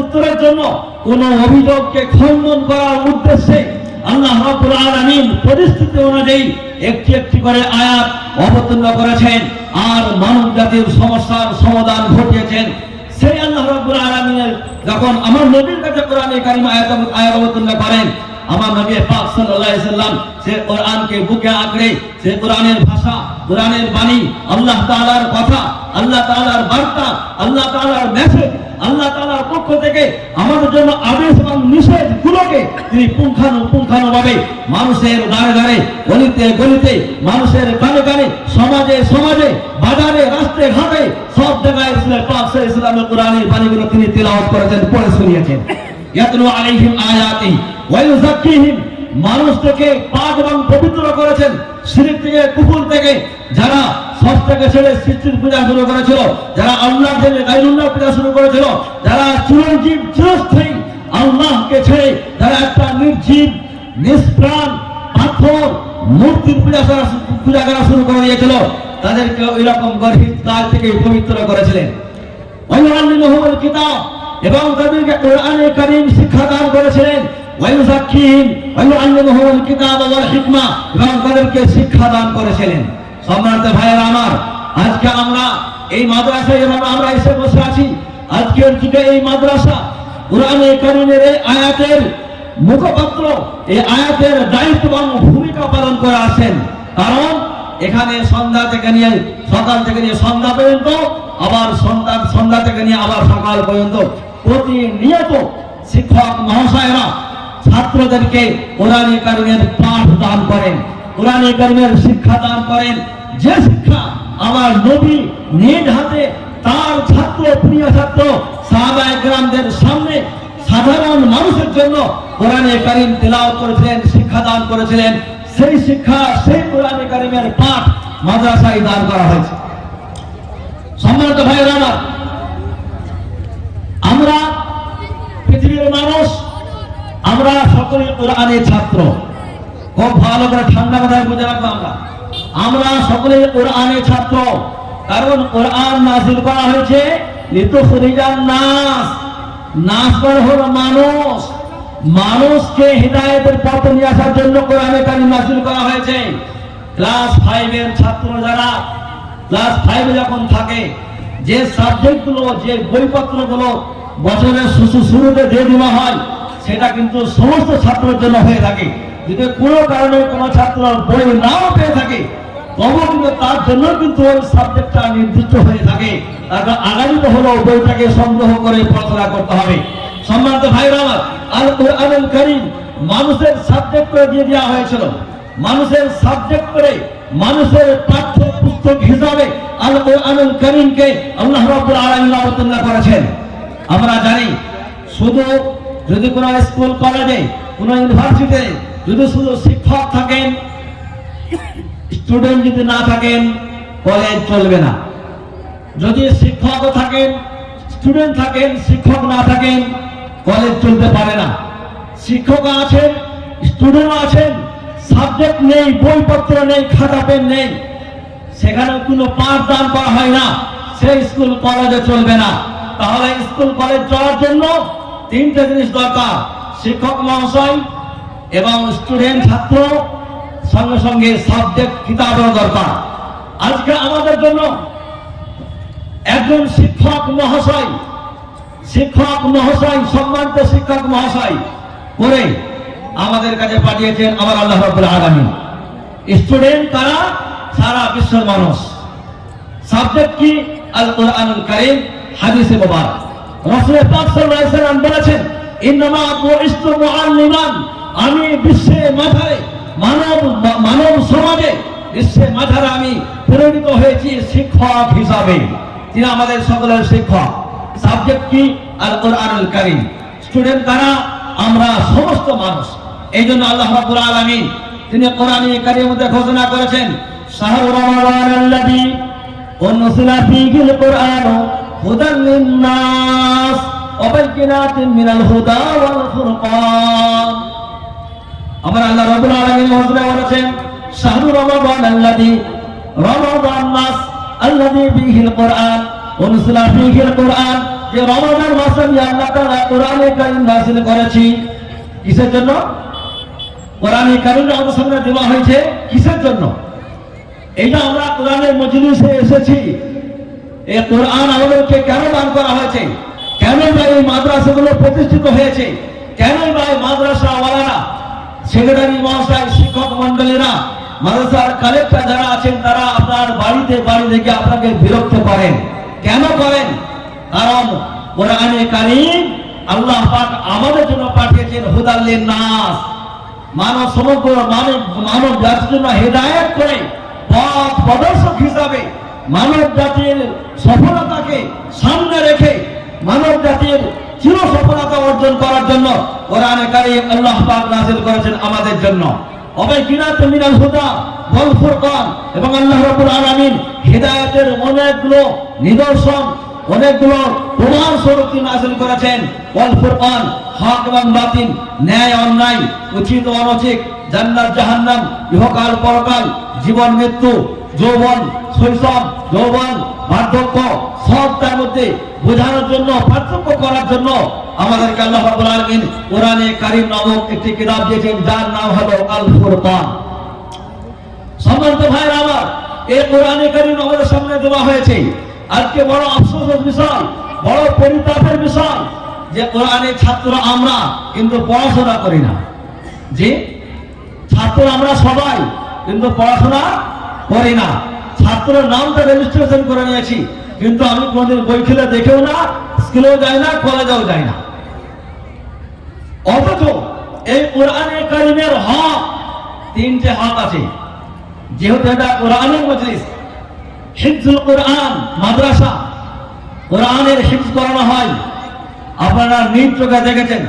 উত্তরের জন্য, কোন অভিযোগকে খণ্ডন করার উদ্দেশ্যে আল্লাহ রাব্বুল আলামিন পরিস্থিতি অনুযায়ী একটি একটি করে আয়াত অবতীর্ণ করেছেন আর মানব জাতির সমস্যার সমাধান ঘটিয়েছেন। সেই আল্লাহ রাব্বুল আলামিনের যখন আমার নবীর কাছে কোরআনে কারীম আয়াত অবতীর্ণ করেন, আমার নবী পাক সাল্লাল্লাহু আলাইহি সাল্লাম সে কোরআনকে বুকে আঁকড়ে, সে কোরআনের ভাষা, কোরআনের বাণী, আল্লাহ তাআলার কথা, আল্লাহ তাআলার বার্তা, আল্লাহ তাআলার মেসেজ, আল্লাহ তাআলার পক্ষ থেকে আমাদের জন্য আদেশ এবং নিষেধ গুলোকে তিনি পুঙ্খানুপুঙ্খানুভাবে মানুষের দ্বারে দ্বারে, গলিতে গলিতে, মানুষের কানে কানে, সমাজে সমাজে, বাজারে, রাস্তায় ঘাটে, সব জায়গায় রাসূল পাক সাল্লাল্লাহু আলাইহি সাল্লামের কোরআনের বাণীগুলো তিনি তেলাওয়াত করেছেন, পড়ে শুনিয়েছেন। ইয়াতলু আলাইহিম আয়াতিহি ওয়া ইউযাক্কিহিম, মানুষ থেকে পাক এবং পবিত্র করেছেন শিরক থেকে, কুফর থেকে। যারা সব ব্যবস্থাকে ছেড়ে সৃষ্টির পূজা শুরু করেছিল, যারা আল্লাহর জন্য গায়রুল্লাহ পূজা শুরু করেছিল, যারা চিরঞ্জীব চিরস্থায়ী আল্লাহকে ছেড়ে যারা একটা নির্জীব নিষ্প্রাণ পাথর মূর্তির পূজা করা শুরু করে দিয়েছিল, তাদেরকে ওই রকম গর্হিত কাল থেকে পবিত্র করেছিলেন। ওয়াইউআল্লিমুহুমুল কিতাব, এবং তাদেরকে কোরআনে কারীম শিক্ষা দান করেছিলেন। ওয়াইউযাক্কিহিম ওয়াইউআল্লিমুহুমুল কিতাব ওয়াল হিকমা, এবং তাদেরকে শিক্ষা দান করেছিলেন। সম্মানিত ভাইয়েরা আমার, আজকে আমরা এই মাদ্রাসায় যেভাবে আমরা এসে বসে আছি, আজকের যুগে এই মাদ্রাসা কোরআনে কারীমের এই আয়াতের মুখপাত্র, এই আয়াতের দায়িত্ববান ভূমিকা পালন করে আছেন। কারণ এখানে সন্ধ্যা থেকে নিয়ে সকাল থেকে নিয়ে সন্ধ্যা পর্যন্ত, আবার সন্ধ্যা থেকে নিয়ে আবার সকাল পর্যন্ত প্রতিনিয়ত শিক্ষক মহাশয়রা ছাত্রদেরকে কোরআনে কারীমের পাঠ দান করেন, কোরআনে কারীমের শিক্ষা দান করেন। যে শিক্ষা আমার নবী নিজ হাতে তার ছাত্র প্রিয় ছাত্র সাহাবায়ে কেরামদের সামনে সাধারণ মানুষের জন্য কোরআনে কারীম তেলাওয়াত করেছিলেন, শিক্ষা দান করেছিলেন, সেই শিক্ষা সেই কোরআনে কারীমের পাঠ মাদ্রাসায় দান করা হয়েছে। সম্মানিত ভাইয়েরা আমার, আমরা পৃথিবীর মানুষ, আমরা সকলে কোরআনের ছাত্র। খুব ভালো করে ঠান্ডা মাথায় বুঝে রাখবো, আমরা সকলে কোরআনের ছাত্র। কারণ কোরআন নাযিল করা হয়েছে লিতুখরিজান নাস, নাস মানে হলো মানুষ, মানুষকে হিদায়াতের পথে নিয়ে আসার জন্য কোরআনে কারীম নাযিল করা হয়েছে। ক্লাস 5 এর ছাত্র যারা ক্লাস 5 এ যখন থাকে, যে সাবজেক্টগুলো যে বইপত্রগুলো বছরের শুরুতে দিয়ে দেওয়া হয়, সেটা কিন্তু সমস্ত ছাত্রের জন্য হয়ে থাকে। যদি কোনো কারণে কোনো ছাত্র বই নাও পেয়ে থাকে, তবুও কিন্তু তার জন্য কিন্তু ওই সাবজেক্টটা নির্দিষ্ট হয়ে থাকে। তারপর আগামীতে হলো বইটাকে সংগ্রহ করে পড়াশোনা করতে হবে। সম্মানিত ভাইরা আমার, আল কোরআনুল কারীম মানুষের সাবজেক্ট করে দিয়ে দেওয়া হয়েছিল, মানুষের সাবজেক্ট করে মানুষের পাঠ্য পুস্তক হিসাবে আল কোরআনুল কারীমকে আল্লাহ রাব্বুল আলামিন অবতীর্ণ করেছেন। আমরা জানি, শুধু যদি কোনো স্কুল কলেজে কোনো ইউনিভার্সিটিতে যদি শুধু শিক্ষক থাকেন, স্টুডেন্ট যদি না থাকেন, কলেজ চলবে না। যদি শিক্ষকও থাকেন, স্টুডেন্ট থাকেন, শিক্ষক না থাকেন, কলেজ চলতে পারে না। শিক্ষক আছেন, স্টুডেন্ট আছেন, সাবজেক্ট নেই, বইপত্র নেই, খাতা পেন নেই, সেখানে কোনো পাঠ দান করা হয় না, সেই স্কুল কলেজে চলবে না। তাহলে স্কুল কলেজ চলার জন্য 3টে জিনিস দরকার: শিক্ষক মহাশয় এবং স্টুডেন্ট ছাত্র, সঙ্গে সঙ্গে সাবজেক্ট কিতাবের দরকার। আজকে আমাদের জন্য একজন শিক্ষক মহাশয় সম্মানিত শিক্ষক মহাশয় করে আমাদের কাছে পাঠিয়েছেন আমার আল্লাহ রাব্বুল আলামিন। স্টুডেন্ট তারা সারা বিশ্বের মানুষ। সাবজেক্ট কি? আল কোরআনুল কারীম, হাদিসে মুবারক। রাসূল পাক সাল্লাল্লাহু আলাইহি ওয়াসাল্লাম বলেছেন, ইন্নামা বুইস্তু মুআল্লিমান, আমি বিশ্বের মাঝারে মানব সমাজে বিশ্বের মাঝারে আমি প্রেরিত হয়েছি শিক্ষক হিসাবে। তিনি আমাদের সকলের শিক্ষক। সাবজেক্ট কি? আল কোরআনুল কারীম। স্টুডেন্ট কারা? আমরা সমস্ত মানুষ। এই জন্য আল্লাহ রাব্বুল আলামিন তিনি কোরআনে কারীমের মধ্যে ঘোষণা করেছেন, শাহরু রমাদানাল্লাযী উনজিলা ফীহিল কুরআনু হুদাল লিন-নাস ওয়া বাইয়িনাতিন মিনাল হুদা ওয়াল ফুরকান। আমার আল্লাহ রাব্বুল আলামিন ঘোষণা করেছেন, শাহরু রমাদানাল্লাযী, রমাদান মাস আল্লাযী ফীহিল কুরআন উনজিলা ফীহিল কুরআন, যে রমাদান মাসে আমি আল্লাহ তাআলা কোরআনে কারীম নাযিল করেছি। কিসের জন্য? কোরআনে কারীম আমাদের সামনে দেওয়া হয়েছে কিসের জন্য? এইটা আমরা কোরআনের মজলিসে এসেছি, এই কোরআন আমাদেরকে কেন দান করা হয়েছে? কেন বা এই মাদ্রাসাগুলো প্রতিষ্ঠিত হয়েছে? কেন বা এই মাদ্রাসাওয়ালারা, সেক্রেটারি মহাশয়, শিক্ষক মন্ডলীরা, মাদ্রাসার কালেক্টর যারা আছেন, তারা আপনার বাড়িতে গিয়ে আপনাকে বিরক্ত করেন? কেন করেন? কারণ কোরআনে কারীম আল্লাহ পাক আমাদের জন্য পাঠিয়েছেন হুদাল লিন-নাস, সমগ্র মানব জাতির জন্য হেদায়েত করে পথ প্রদর্শক হিসাবে, মানব জাতির সফলতাকে সামনে রেখে মানব জাতির চির সফলতা অর্জন করার জন্য কোরআনে কারীম আল্লাহ পাক নাযিল করেছেন আমাদের জন্য। অবাইকিনাতুম মিনাল হুদা ওয়াল ফুরকান, এবং আল্লাহ রাব্বুল আলামিন হিদায়াতের অনেকগুলো নিদর্শন, অনেকগুলো প্রমাণ স্বরূপ তিনি নাযিল করেছেন। ওয়াল ফুরকান, হক এবং বাতিল, ন্যায় অন্যায়, উচিত অনুচিত, জান্নাত জাহান্নাম, ইহকাল পরকাল, জীবন মৃত্যু, যৌবন শৈশব, যৌবন বার্ধক্য, সব তার মধ্যে বোঝানোর জন্য, পার্থক্য করার জন্য আমাদেরকে আল্লাহ রাব্বুল আলামিন কোরআনে কারীম নামক একটি কিতাব দিয়েছেন, যার নাম হলো আল ফুরকান। সম্মানিত ভাইরা আমার, এই কোরআনে কারীম আমাদের সামনে দেওয়া হয়েছে। আজকে বড় আফসোসের বিষয়, বড় পরিতাপের বিষয় যে কোরআনের ছাত্র আমরা, কিন্তু পড়াশোনা করি না। যে ছাত্র আমরা সবাই, কিন্তু পড়াশোনা করি না। ছাত্রের নামটা রেজিস্ট্রেশন করে নিয়েছি, কিন্তু আমি কোনদিন বই খেলে দেখেও না, স্কুলেও যাই না, কলেজেও যাই না। অথচ এই কোরআনে কারীমের হক, তিনটে হক আছে। যেহেতু এটা কোরআনের মজলিস, হিফজুল কোরআন মাদ্রাসা, কোরআনের হিফজ করানো হয়। আপনারা নিজ চোখে দেখেছেন,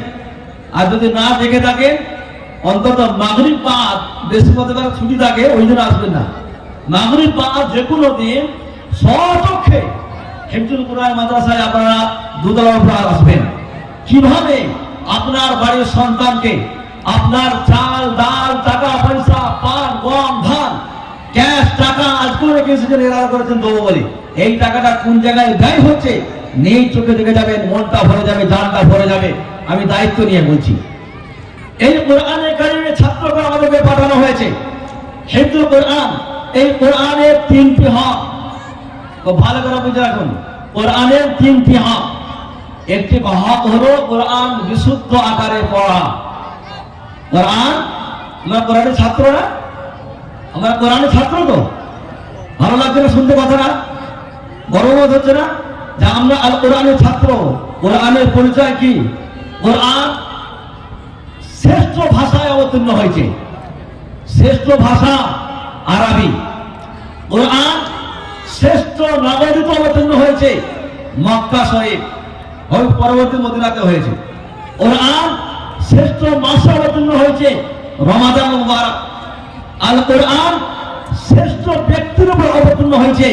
আর যদি না দেখে থাকেন অন্তত মাগরিব বাদ, বৃহস্পতিবার ছুটি থাকে, ওই দিন আসবেন না। মাগরিব বাদ যে কোনো দিন স্বচক্ষে হিফজুল কোরআন মাদ্রাসায় আপনারা দুতলার উপর আসবেন। কিভাবে আপনার বাড়ির সন্তানকে আপনার চাল ডাল টাকা পয়সা পান গম ধান ক্যাশ টাকা আজকে রেখে এসেছেন, এরা করেছেন দেবো বলে, এই টাকাটা কোন জায়গায় ব্যয় হচ্ছে নিজ চোখে দেখে যাবেন, মনটা ভরে যাবে, জানটা ভরে যাবে। আমি দায়িত্ব নিয়ে বলছি। এই কোরআনে কারীমের ছাত্রকে আমাদেরকে পাঠানো হয়েছে হিফজুল কোরআন। এই কোরআনের তিনটি হক, ভালো করে বুঝে রাখুন। কোরআনের তিনটি হক। একটি হক হলো কোরআন বিশুদ্ধ আকারে পড়া। কোরআন, আমরা কোরআনের ছাত্র না? আমরা কোরআনের ছাত্র তো? ভালো লাগছে না শুনতে কথাটা? গর্ববোধ হচ্ছে না যে আমরা আল কোরআনের ছাত্র? কোরআনের পরিচয় কি? কোরআন শ্রেষ্ঠ ভাষায় অবতীর্ণ হয়েছে। শ্রেষ্ঠ ভাষা আরবি। কোরআন শ্রেষ্ঠ নগরীতে অবতীর্ণ হয়েছে মক্কা শরীফ, ওই পরবর্তী মদিনাতে হয়েছে। কোরআন শ্রেষ্ঠ মাসে অবতীর্ণ হয়েছে রমাদান মুবারক। আল কোরআন শ্রেষ্ঠ ব্যক্তির উপর অবতীর্ণ হয়েছে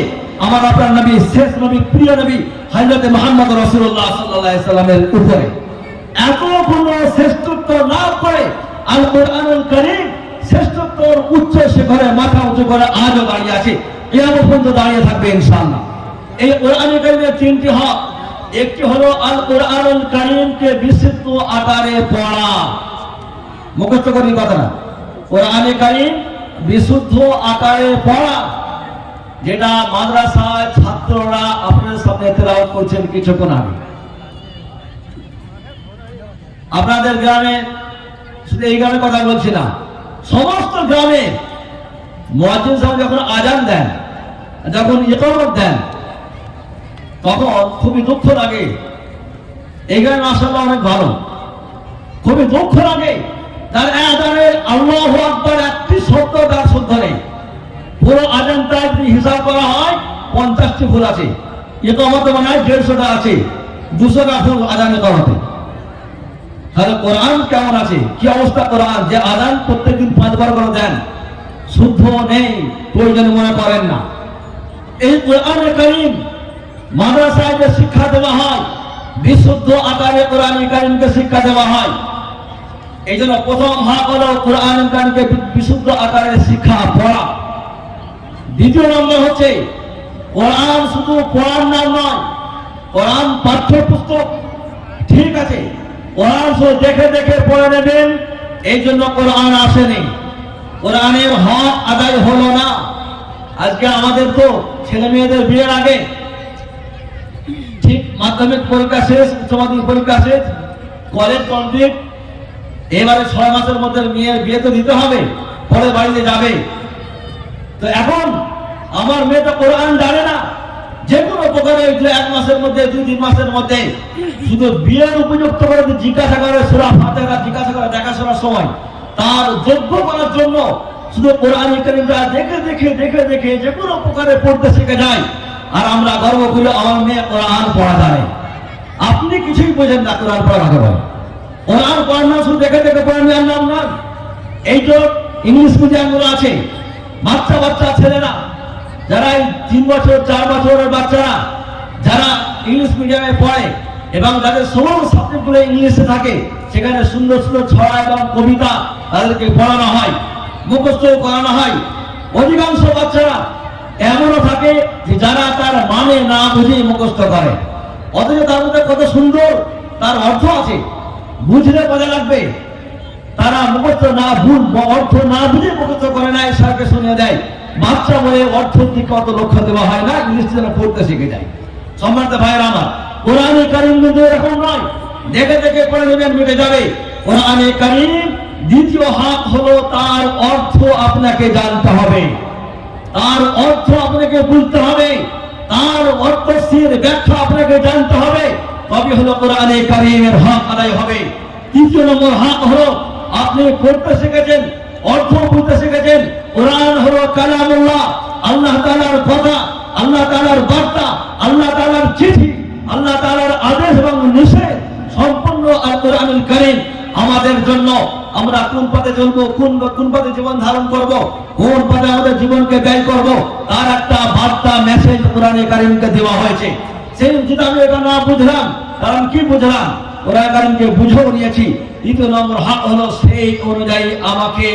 আমার আপনার নবী, শেষ নবী, প্রিয় নবী হযরত মুহাম্মদ রাসূলুল্লাহ সাল্লাল্লাহু আলাইহি সাল্লামের উপরে। এত কোনো শ্রেষ্ঠত্ব লাভ করে আল কোরআনুল কারীম শ্রেষ্ঠত্বর উচ্চ শিখরে মাথা উঁচু করে আজও দাঁড়িয়ে আছে, কিয়ামত পর্যন্ত দাঁড়িয়ে থাকবে ইনশাআল্লাহ। এই কোরআনুল কারীমের তিনটি হক। একটি হলো আল কোরআনুল কারীমকে বিশুদ্ধ আকারে পড়া। মুখস্থ করি কথা না, কোরআনুল কারীম বিশুদ্ধ আকারে পড়া, যেটা মাদ্রাসায় ছাত্ররা আপনাদের সামনে তেলাওয়াত করছেন কিছুক্ষণ আগে। আপনাদের গ্রামে, শুধু এই গ্রামে কথা বলছি না, সমস্ত গ্রামে মুয়াজ্জিন সাহেব যখন আজান দেন, যখন ইকামত দেন, তখন খুবই দুঃখ লাগে। এই গ্রামে মাশাআল্লাহ অনেক ভালো। খুবই দুঃখ লাগে তার আজানের আল্লাহু আকবার একটি শব্দ তার শুদ্ধ নেই। পুরো আজানটা যদি হিসাব করা হয় 50টি ভুল আছে। ইকামতে মনে হয় 150টা আছে, 200টা ভুল আজানে করাতে। তাহলে কোরআন কেমন আছে, কি অবস্থা কোরআন? যে আজান প্রত্যেকদিন 5 বার করে দেন, শুদ্ধ নেই, প্রয়োজন মনে করেন না। এই কোরআনে কারীম মাদ্রাসায় যে শিক্ষা দেওয়া হয়, বিশুদ্ধ আকারে কোরআনে কারীমকে শিক্ষা দেওয়া হয়। এই জন্য প্রথম হক হলো কোরআনে কারীমকে বিশুদ্ধ আকারে শিক্ষা পড়া। দ্বিতীয় নম্বর হচ্ছে কোরআন শুধু পড়ার নাম নয়, কোরআন পাঠ্যপুস্তক। ঠিক আছে, কোরআন শুধু দেখে দেখে পড়ে নেবেন, এই জন্য কোরআন আসেনি, কোরআনের হক আদায় হলো না। আজকে আমাদের তো ছেলে মেয়েদের বিয়ের আগে ঠিক মাধ্যমিক পরীক্ষা শেষ, উচ্চ মাধ্যমিক পরীক্ষা শেষ, কলেজ কমপ্লিট, এবারে 6 মাসের মধ্যে মেয়ের বিয়ে তো দিতে হবে, পরে বাড়িতে যাবে। তো এখন আমার মেয়ে তো কোরআন জানে না, যে কোনো প্রকারে 1 মাসের মধ্যে 2-3 মাসের মধ্যে শুধু বিয়ের উপযুক্ত করে জিজ্ঞাসা করে, সূরা ফাতিহা জিজ্ঞাসা করে দেখাশোনার সময় তার যোগ্য করার জন্য শুধু কোরআন কারীমটা দেখে দেখে দেখে দেখে যে কোনো প্রকারে পড়তে শিখে যায়। আর আমরা গর্ব করি আমার মেয়ে কোরআন পড়া জানে। আপনি কিছুই বোঝেন না কোরআন পড়া কাকে বলে। কোরআন পড়ার নাম শুধু দেখে দেখে পড়ার নাম না। এই তো ইংলিশ মিডিয়ামগুলো আছে, বাচ্চা বাচ্চা ছেলেরা যারা এই 3 বছর 4 বছরের বাচ্চারা যারা ইংলিশ মিডিয়ামে পড়ে এবং যাদের সমস্ত সাবজেক্টগুলো ইংলিশে থাকে, সেখানে সুন্দর সুন্দর ছড়া এবং কবিতা তাদেরকে পড়ানো হয়, মুখস্থ করানো হয়। অধিকাংশ বাচ্চারা এমনও থাকে যে যারা তার মানে না বুঝে মুখস্থ করে, অথচ তার মধ্যে কত সুন্দর তার অর্থ আছে, বুঝলে মজা লাগবে। তারা মুখস্থ না অর্থ না বুঝে মুখস্থ করে না, স্যারকে শুনিয়ে দেয়। বাচ্চা বলে অর্থের দিকে অত লক্ষ্য দেওয়া হয় না, ইংলিশে যেন পড়তে শিখে যায়। সম্মানিত ভাইয়েরা আমার, কোরআনে কারীম কিন্তু এরকম নয়, দেখে দেখে পড়ে নেবেন মিটে যাবে। কোরআনে কারীম দ্বিতীয় হক হলো তার অর্থ আপনাকে জানতে হবে, তার অর্থ আপনাকে বুঝতে হবে, তার অর্থের ব্যাখ্যা আপনাকে জানতে হবে, তবে হলো কোরআনে কারীমের হক আদায় হবে। তৃতীয় নম্বর হক হলো আপনি পড়তে শিখেছেন, অর্থ বুঝতে শিখেছেন। কোরআন হলো কালামুল্লাহ, আল্লাহ তাআলার কথা, আল্লাহ তাআলার বার্তা, আল্লাহ তাআলার চিঠি, আল্লাহ তাআলার আদেশ এবং নিষেধ সম্পূর্ণ আল কোরআনুল কারীম আমাদের জন্য। আমরা কোন পথে চলবো, কোন পথে জীবন ধারণ করব, কোন পথে আমাদের জীবনকে ব্যয় করব, তার একটা বার্তা মেসেজ কোরআনে কারীমকে দেওয়া হয়েছে। সেই যদি আমি এটা না বুঝলাম, কারণ কি বুঝলাম, কোরআন কারীমকে বুঝেও নিয়েছি। দ্বিতীয় নম্বর হক হলো সেই অনুযায়ী আমাকে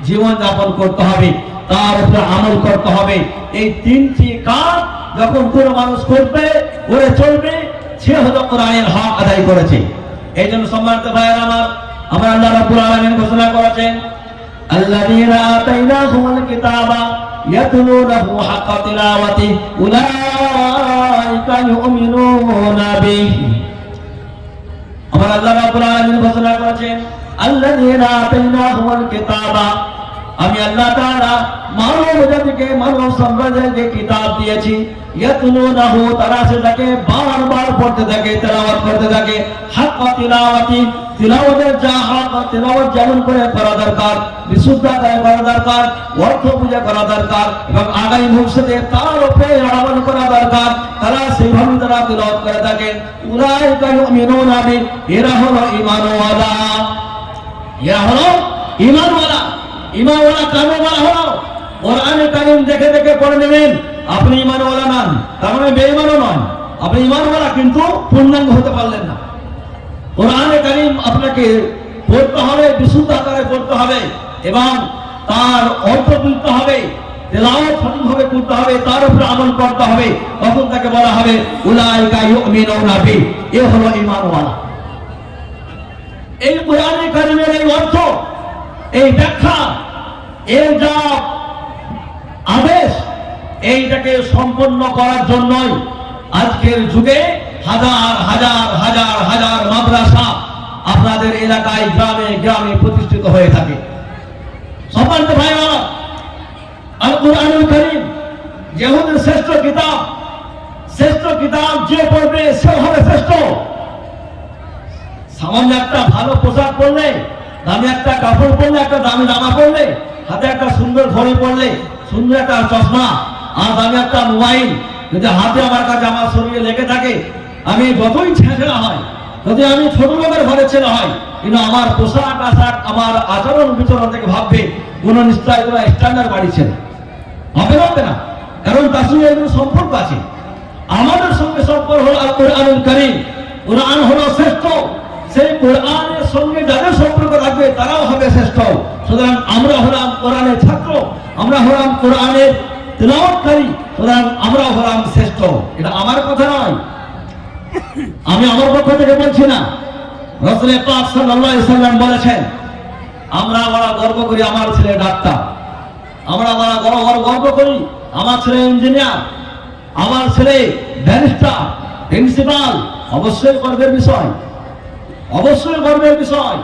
জীবন যাপন করতে হবে, তার উপরে আমল করতে হবে। এই তিনটি কাজ যখন কোনো মানুষ করবে, করে চলবে, সে হলো কোরআনের হক আদায় করেছে। এই জন্য সম্মানিত ভাইয়েরা আমার আল্লাহ রাব্বুল আলামিন ঘোষণা করেছেন, আল্লাযীনা আতাইনাহুমুল কিতাবা ইয়াতলুনাহু হাক্কা তিলাওয়াতি উলাইকা ইউমিনুনা বিহি। আমার আল্লাহ রাব্বুল আলামিন ঘোষণা করেছেন, আল্লাযীনা আতাইনাহুমুল কিতাবা, আমি আল্লাহ তাআলা মানব জাতিকে, মানব সম্প্রদায়কে কিতাব দিয়েছি। ইয়াতলুনাহু, তারা সেটাকে বারবার পড়তে থাকে, তেলাওয়াত করতে থাকে। হাক্কা তিলাওয়াতি, তিলাওয়াতের যা হক, তিলাওয়াত যেমন করে করা দরকার, বিশুদ্ধতায় করা দরকার, অর্থ বুঝে করা দরকার এবং আগামী ভবিষ্যতে তার উপরে আমল করা দরকার, তারা সেইভাবে তারা তিলাওয়াত করে থাকে। উলাইকা ইউমিনুনা বিহি, এরা হলো ঈমানওয়ালা, এরা হলো ঈমানওয়ালা। ঈমানওয়ালা কামওয়ালা হলো কোরআনে কারীম দেখে দেখে পড়ে নেবেন। আপনি ঈমানওয়ালা নন, তার মানে বেঈমানও নন, আপনি ঈমানওয়ালা কিন্তু পূর্ণাঙ্গ হতে পারলেন না। কোরআনে কারীম আপনাকে পড়তে হবে, বিশুদ্ধ আকারে পড়তে হবে এবং তার অর্থ বুঝতে হবে, তেলাওয়াত সঠিকভাবে করতে হবে, তার উপরে আমল করতে হবে। তখন তাকে বলা হবে উলাইকা ইউমিনুনা বিহি, এ হলো ঈমানওয়ালা। এই কোরআনে কারীমের এই অর্থ, এই ব্যাখ্যা, এর যা আদেশ, এইটাকে সম্পন্ন করার জন্যই আজকের যুগে হাজার হাজার হাজার হাজার মাদ্রাসা আপনাদের এলাকায়, গ্রামে গ্রামে প্রতিষ্ঠিত হয়ে থাকে। সম্মানিত ভাইরা, আল কোরআনুল কারীম যেহেতু শ্রেষ্ঠ কিতাব, শ্রেষ্ঠ কিতাব যে পড়বে সে হবে শ্রেষ্ঠ। সামান্য একটা ভালো পোশাক পরলে, দামি একটা কাপড় পরলে, একটা দামি জামা পরলে, হাতে একটা সুন্দর ঘড়ি পরলে, সুন্দর একটা চশমা আর দামি একটা মোবাইল যদি হাতে আমার কাছে আমার শরীরে লেগে থাকে, আমি যতই ছেঁচড়া হয়, যদি আমি ছোট লোকের ঘরে ছেলে হয়, কিন্তু আমার পোশাক আশাক, আমার আচরণ বিচরণ থেকে ভাববে কোন নিশ্চয় কোনো স্ট্যান্ডার্ড বাড়ি ছেলে হবে না, কারণ তার সঙ্গে এগুলো সম্পর্ক আছে। আমাদের সঙ্গে সম্পর্ক হলো আল কোরআনুল কারীম। কোরআন হলো শ্রেষ্ঠ, সেই কোরআনের সঙ্গে যাদের সম্পর্ক রাখবে তারাও হবে শ্রেষ্ঠ। সুতরাং আমরা হলাম কোরআনের ছাত্র, আমরা হলাম কোরআনের তেলাওয়াতকারী, সুতরাং আমরা হলাম শ্রেষ্ঠ। এটা আমার কথা নয়, আমি আমার পক্ষ থেকে বলছি না, রাসূল পাক সাল্লাল্লাহু আলাইহি সাল্লাম বলেছেন, আমরা বড় গর্ব করি আমার ছেলে ডাক্তার, আমরা বড় গর্ব করি আমার ছেলে ইঞ্জিনিয়ার, আমার ছেলে ব্যারিস্টার, প্রিন্সিপাল। অবশ্যই গর্বের বিষয়, অবশ্যই গর্বের বিষয়।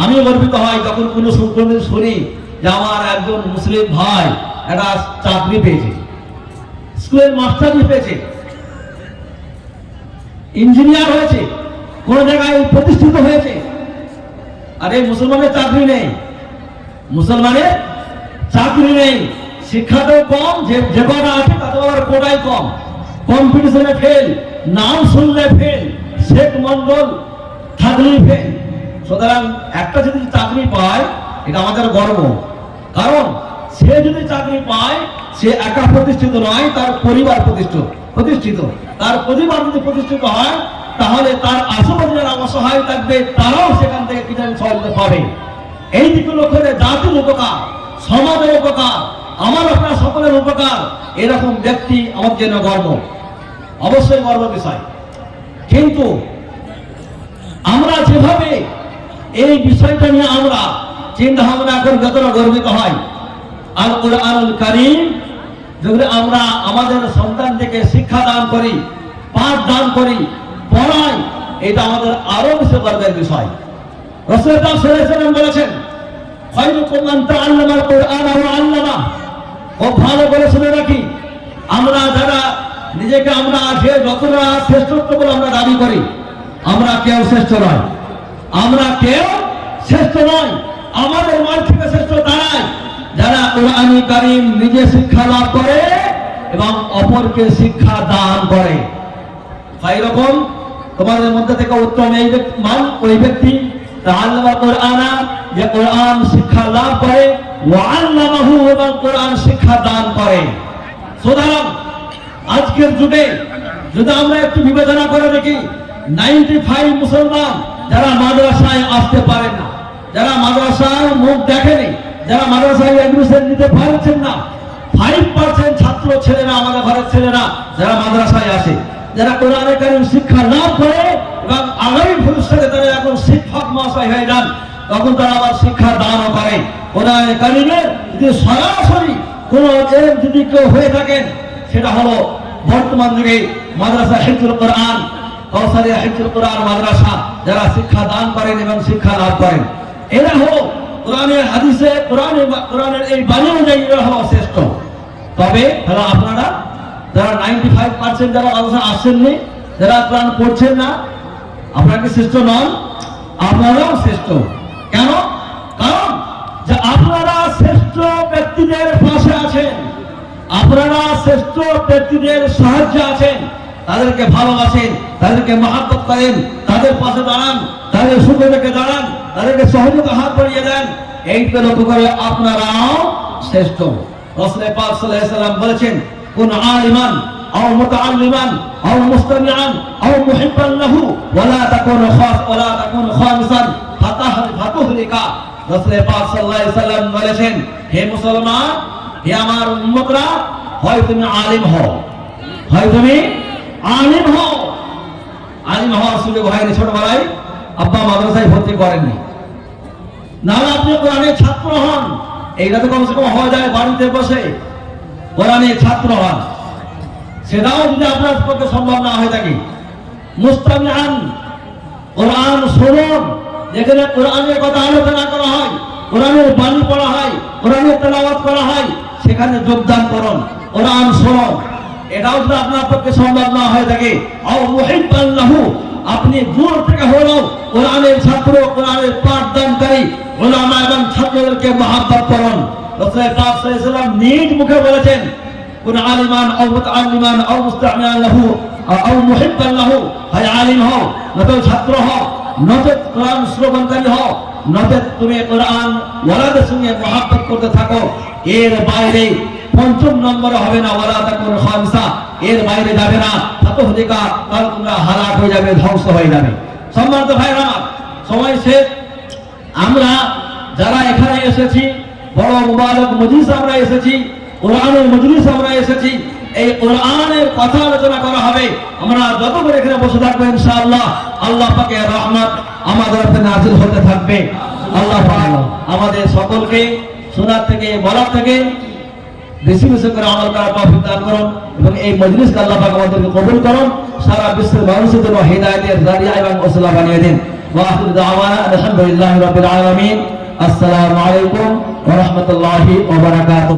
আমি গর্বিত হয় যখন কোনো সুখবর শুনি যে আমার একজন মুসলিম ভাই একটা চাকরি পেয়েছে, স্কুলের মাস্টারি পেয়েছে, ইঞ্জিনিয়ার হয়েছে, কোন জায়গায় প্রতিষ্ঠিত হয়েছে। আরে মুসলমানের চাকরি নেই, মুসলমানের চাকরি নেই, শিক্ষাটাও কম, যে কটা আছে তাতে আবার কোটাই কম, কম্পিটিশনে ফেল, নাম শুনলে ফেল, শেখ মন্ডল থাকলেই ফেল। সুতরাং একটা যদি চাকরি পায় এটা আমাদের গর্ব, কারণ সে যদি চাকরি পায়, সে একা প্রতিষ্ঠিত নয়, তার পরিবার প্রতিষ্ঠিত। তার পরিবার যদি প্রতিষ্ঠিত হয়, তাহলে তার আশেপাশে যারা অসহায় থাকবে তারাও সেখান থেকে কিছু সহায়তা পাবে। এই দিকে লক্ষ্য করে জাতির উপকার, সমাজের উপকার, আমার আপনার সকলের উপকার, এরকম ব্যক্তি আমার জন্য গর্ব, অবশ্যই গর্ব বিষয়। কিন্তু আমরা যেভাবে এই বিষয়টা নিয়ে আমরা চিন্তা ভাবনা করে যতটা গর্বিত হয়, আল কুরআনুল কারীম যেগুলো আমরা আমাদের সন্তানদেরকে শিক্ষা দান করি, পাঠ দান করি, পড়াই, এটা আমাদের আরো বেশি গর্বের বিষয়। রাসূলুল্লাহ সাল্লাল্লাহু আলাইহি ওয়াসাল্লাম বলেছেন, খায়রুকুম মান তাআল্লামাল কুরআন ওয়া আল্লামা। খুব ভালো করে শুনে রাখি, আমরা যারা নিজেকে আমরা আজকে যতটা শ্রেষ্ঠত্ব বলে আমরা দাবি করি, আমরা কেউ শ্রেষ্ঠ নয়, আমরা কেউ শ্রেষ্ঠ নয়। আমাদের মাঝ থেকে শ্রেষ্ঠ তারাই যারা কুরআনুল কারীম নিজে শিক্ষা লাভ করে এবং অপরকে শিক্ষা দান করে। খায়রুকুম, তোমাদের মধ্যে থেকে উত্তম এই ওই ব্যক্তি তাআল্লামা কুরআনা, যে কুরআন শিক্ষা লাভ করে, ওয়া আল্লামাহু, এবং কুরআন শিক্ষা দান করে। সুতরাং আজকের যুগে যদি আমরা একটু বিবেচনা করে দেখি, 95 মুসলমান যারা মাদ্রাসায় আসতে পারেন না, যারা মাদ্রাসায় মুখ দেখেনি, যারা মাদ্রাসায় অ্যাডমিশন নিতে পারছেন না, 5% ছাত্র ছেলেরা, আমাদের ঘরের ছেলেরা যারা মাদ্রাসায় আসে, যারা কোরআনে কারীম শিক্ষা লাভ করে এবং আগামী ভবিষ্যতে তারা এখন শিক্ষক মহাশয় হয়ে যান, তখন তারা আবার শিক্ষা দানও করে। কোরআনে কারীমের যদি সরাসরি কোনো যদি কেউ হয়ে থাকেন, সেটা হলো বর্তমান যুগে মাদ্রাসা হিফজুল কোরআন, কাউসারিয়া হিফজুল কোরআন মাদ্রাসা যারা শিক্ষা দান করেন এবং শিক্ষা লাভ করেন, এরা হলো কোরআনের হাদিসে কোরআনের এই বাণী অনুযায়ী এরা হলো শ্রেষ্ঠ। তবে তারা আপনারা যারা 95% যারা মাদ্রাসা আসেননি, যারা কোরআন পড়ছেন না, আপনারা কি শ্রেষ্ঠ নন? আপনারাও শ্রেষ্ঠ। কেন? কারণ যে আপনারা শ্রেষ্ঠ ব্যক্তিদের পাশে আছেন, আপনারা শ্রেষ্ঠ ব্যক্তিদের সাহায্যে আছেন, তাদেরকে ভালোবাসেন, তাদেরকে মহব্বত করেন, তাদের পাশে দাঁড়ান, তাদের সুখে দেখে দাঁড়ান, তাদেরকে সহযোগিতা হাত বাড়িয়ে দেন। এইটা লক্ষ্য করে আপনারাও শ্রেষ্ঠ। রাসূল পাক সাল্লাল্লাহু আলাইহি ওয়াসাল্লাম বলেছেন, কুন আলিমান আও মুতাআল্লিমান আও মুস্তামিআন আও মুহিব্বান লাহু ওয়ালা তাকুন খামিসান ফাতুহলিকা। রাসূল পাক সাল্লাল্লাহু আলাইহি ওয়াসাল্লাম বলেছেন, হে মুসলমান, হে আমার উম্মতরা, হয় তুমি আলিম হও, হয় তুমি আলিম হও। আলিম হওয়ার সুযোগ হয়নি ছোটবেলায়, আব্বা মাদ্রাসায় ভর্তি করেননি, নাহলে আপনি কোরআনের ছাত্র হন। এইটা তো কমসে কম হওয়া যায়, বাড়িতে বসে কোরআনের ছাত্র হন, সেটাও যদি আপনার পক্ষে সম্ভব না হয়ে থাকে। মুস্তামিআন, কোরআন শুনুন, যেখানে কোরআনের কথা আলোচনা করা হয়, কোরআনের বাণী পড়া হয়, কোরআনের তেলাওয়াত করা হয়, সেখানে যোগদান করুন, কোরআন শুনুন। এটাও যদি আপনার পক্ষে সম্ভব না হয়ে থাকে, আও মুহিব্বান লাহু, আপনি দূর থেকে হলেও কোরআনের ছাত্র, কোরআনের পাঠদানকারী উলামা এবং ছাত্রদেরকে মহব্বত করুন। রাসূল পাক সাল্লাল্লাহু আলাইহি ওয়াসাল্লাম নিজ মুখে বলেছেন, কুন আলিমান আও মুতাআল্লিমান আও মুস্তামিআন লাহু আও মুহিব্বান লাহু, হয় আলিম হও, নয়তো ছাত্র হও, নয়তো কোরআন শ্রবণকারী হও, নয়তো তুমি কোরআন ওয়ালাদের সঙ্গে মহব্বত করতে থাকো। এর বাইরে পঞ্চম নম্বরে হবে না, ওয়ালা তাকুন খামিসা, এর বাইরে যাবে না, ফাতুহলিকা, তাহলে তোমরা হালাক হয়ে যাবে, ধ্বংস হয়ে যাবে। সম্মানিত ভাইরা, সময় শেষ। আমরা যারা এখানে এসেছি, বড় মুবারক মজলিস আমরা এসেছি, কোরআনের মজলিস আমরা এসেছি, এই কোরআনের কথা আলোচনা করা হবে। আমরা যত করে এখানে বসে থাকবো, ইনশাআল্লাহ আল্লাহ পাকের রহমত আমাদের উপরে নাযিল হতে থাকবে। আল্লাহ পাক আমাদের সকলকে শোনার থেকে, বলার থেকে বেশি বেশি করে আমল করার তৌফিক দান করুন এবং এই মজলিসকে আল্লাহ পাক আমাদেরকে কবুল করুন। সারা বিশ্বের মানুষের জন্য হিদায়াতের জারিয়া এবং ওসিলা বানিয়ে দিন। ওয়া আখিরু দাওয়ানা আলহামদুলিল্লাহি রাব্বিল আলামিন। আসসালামু আলাইকুম ওয়া রাহমাতুল্লাহি ওয়া বারাকাতুহু।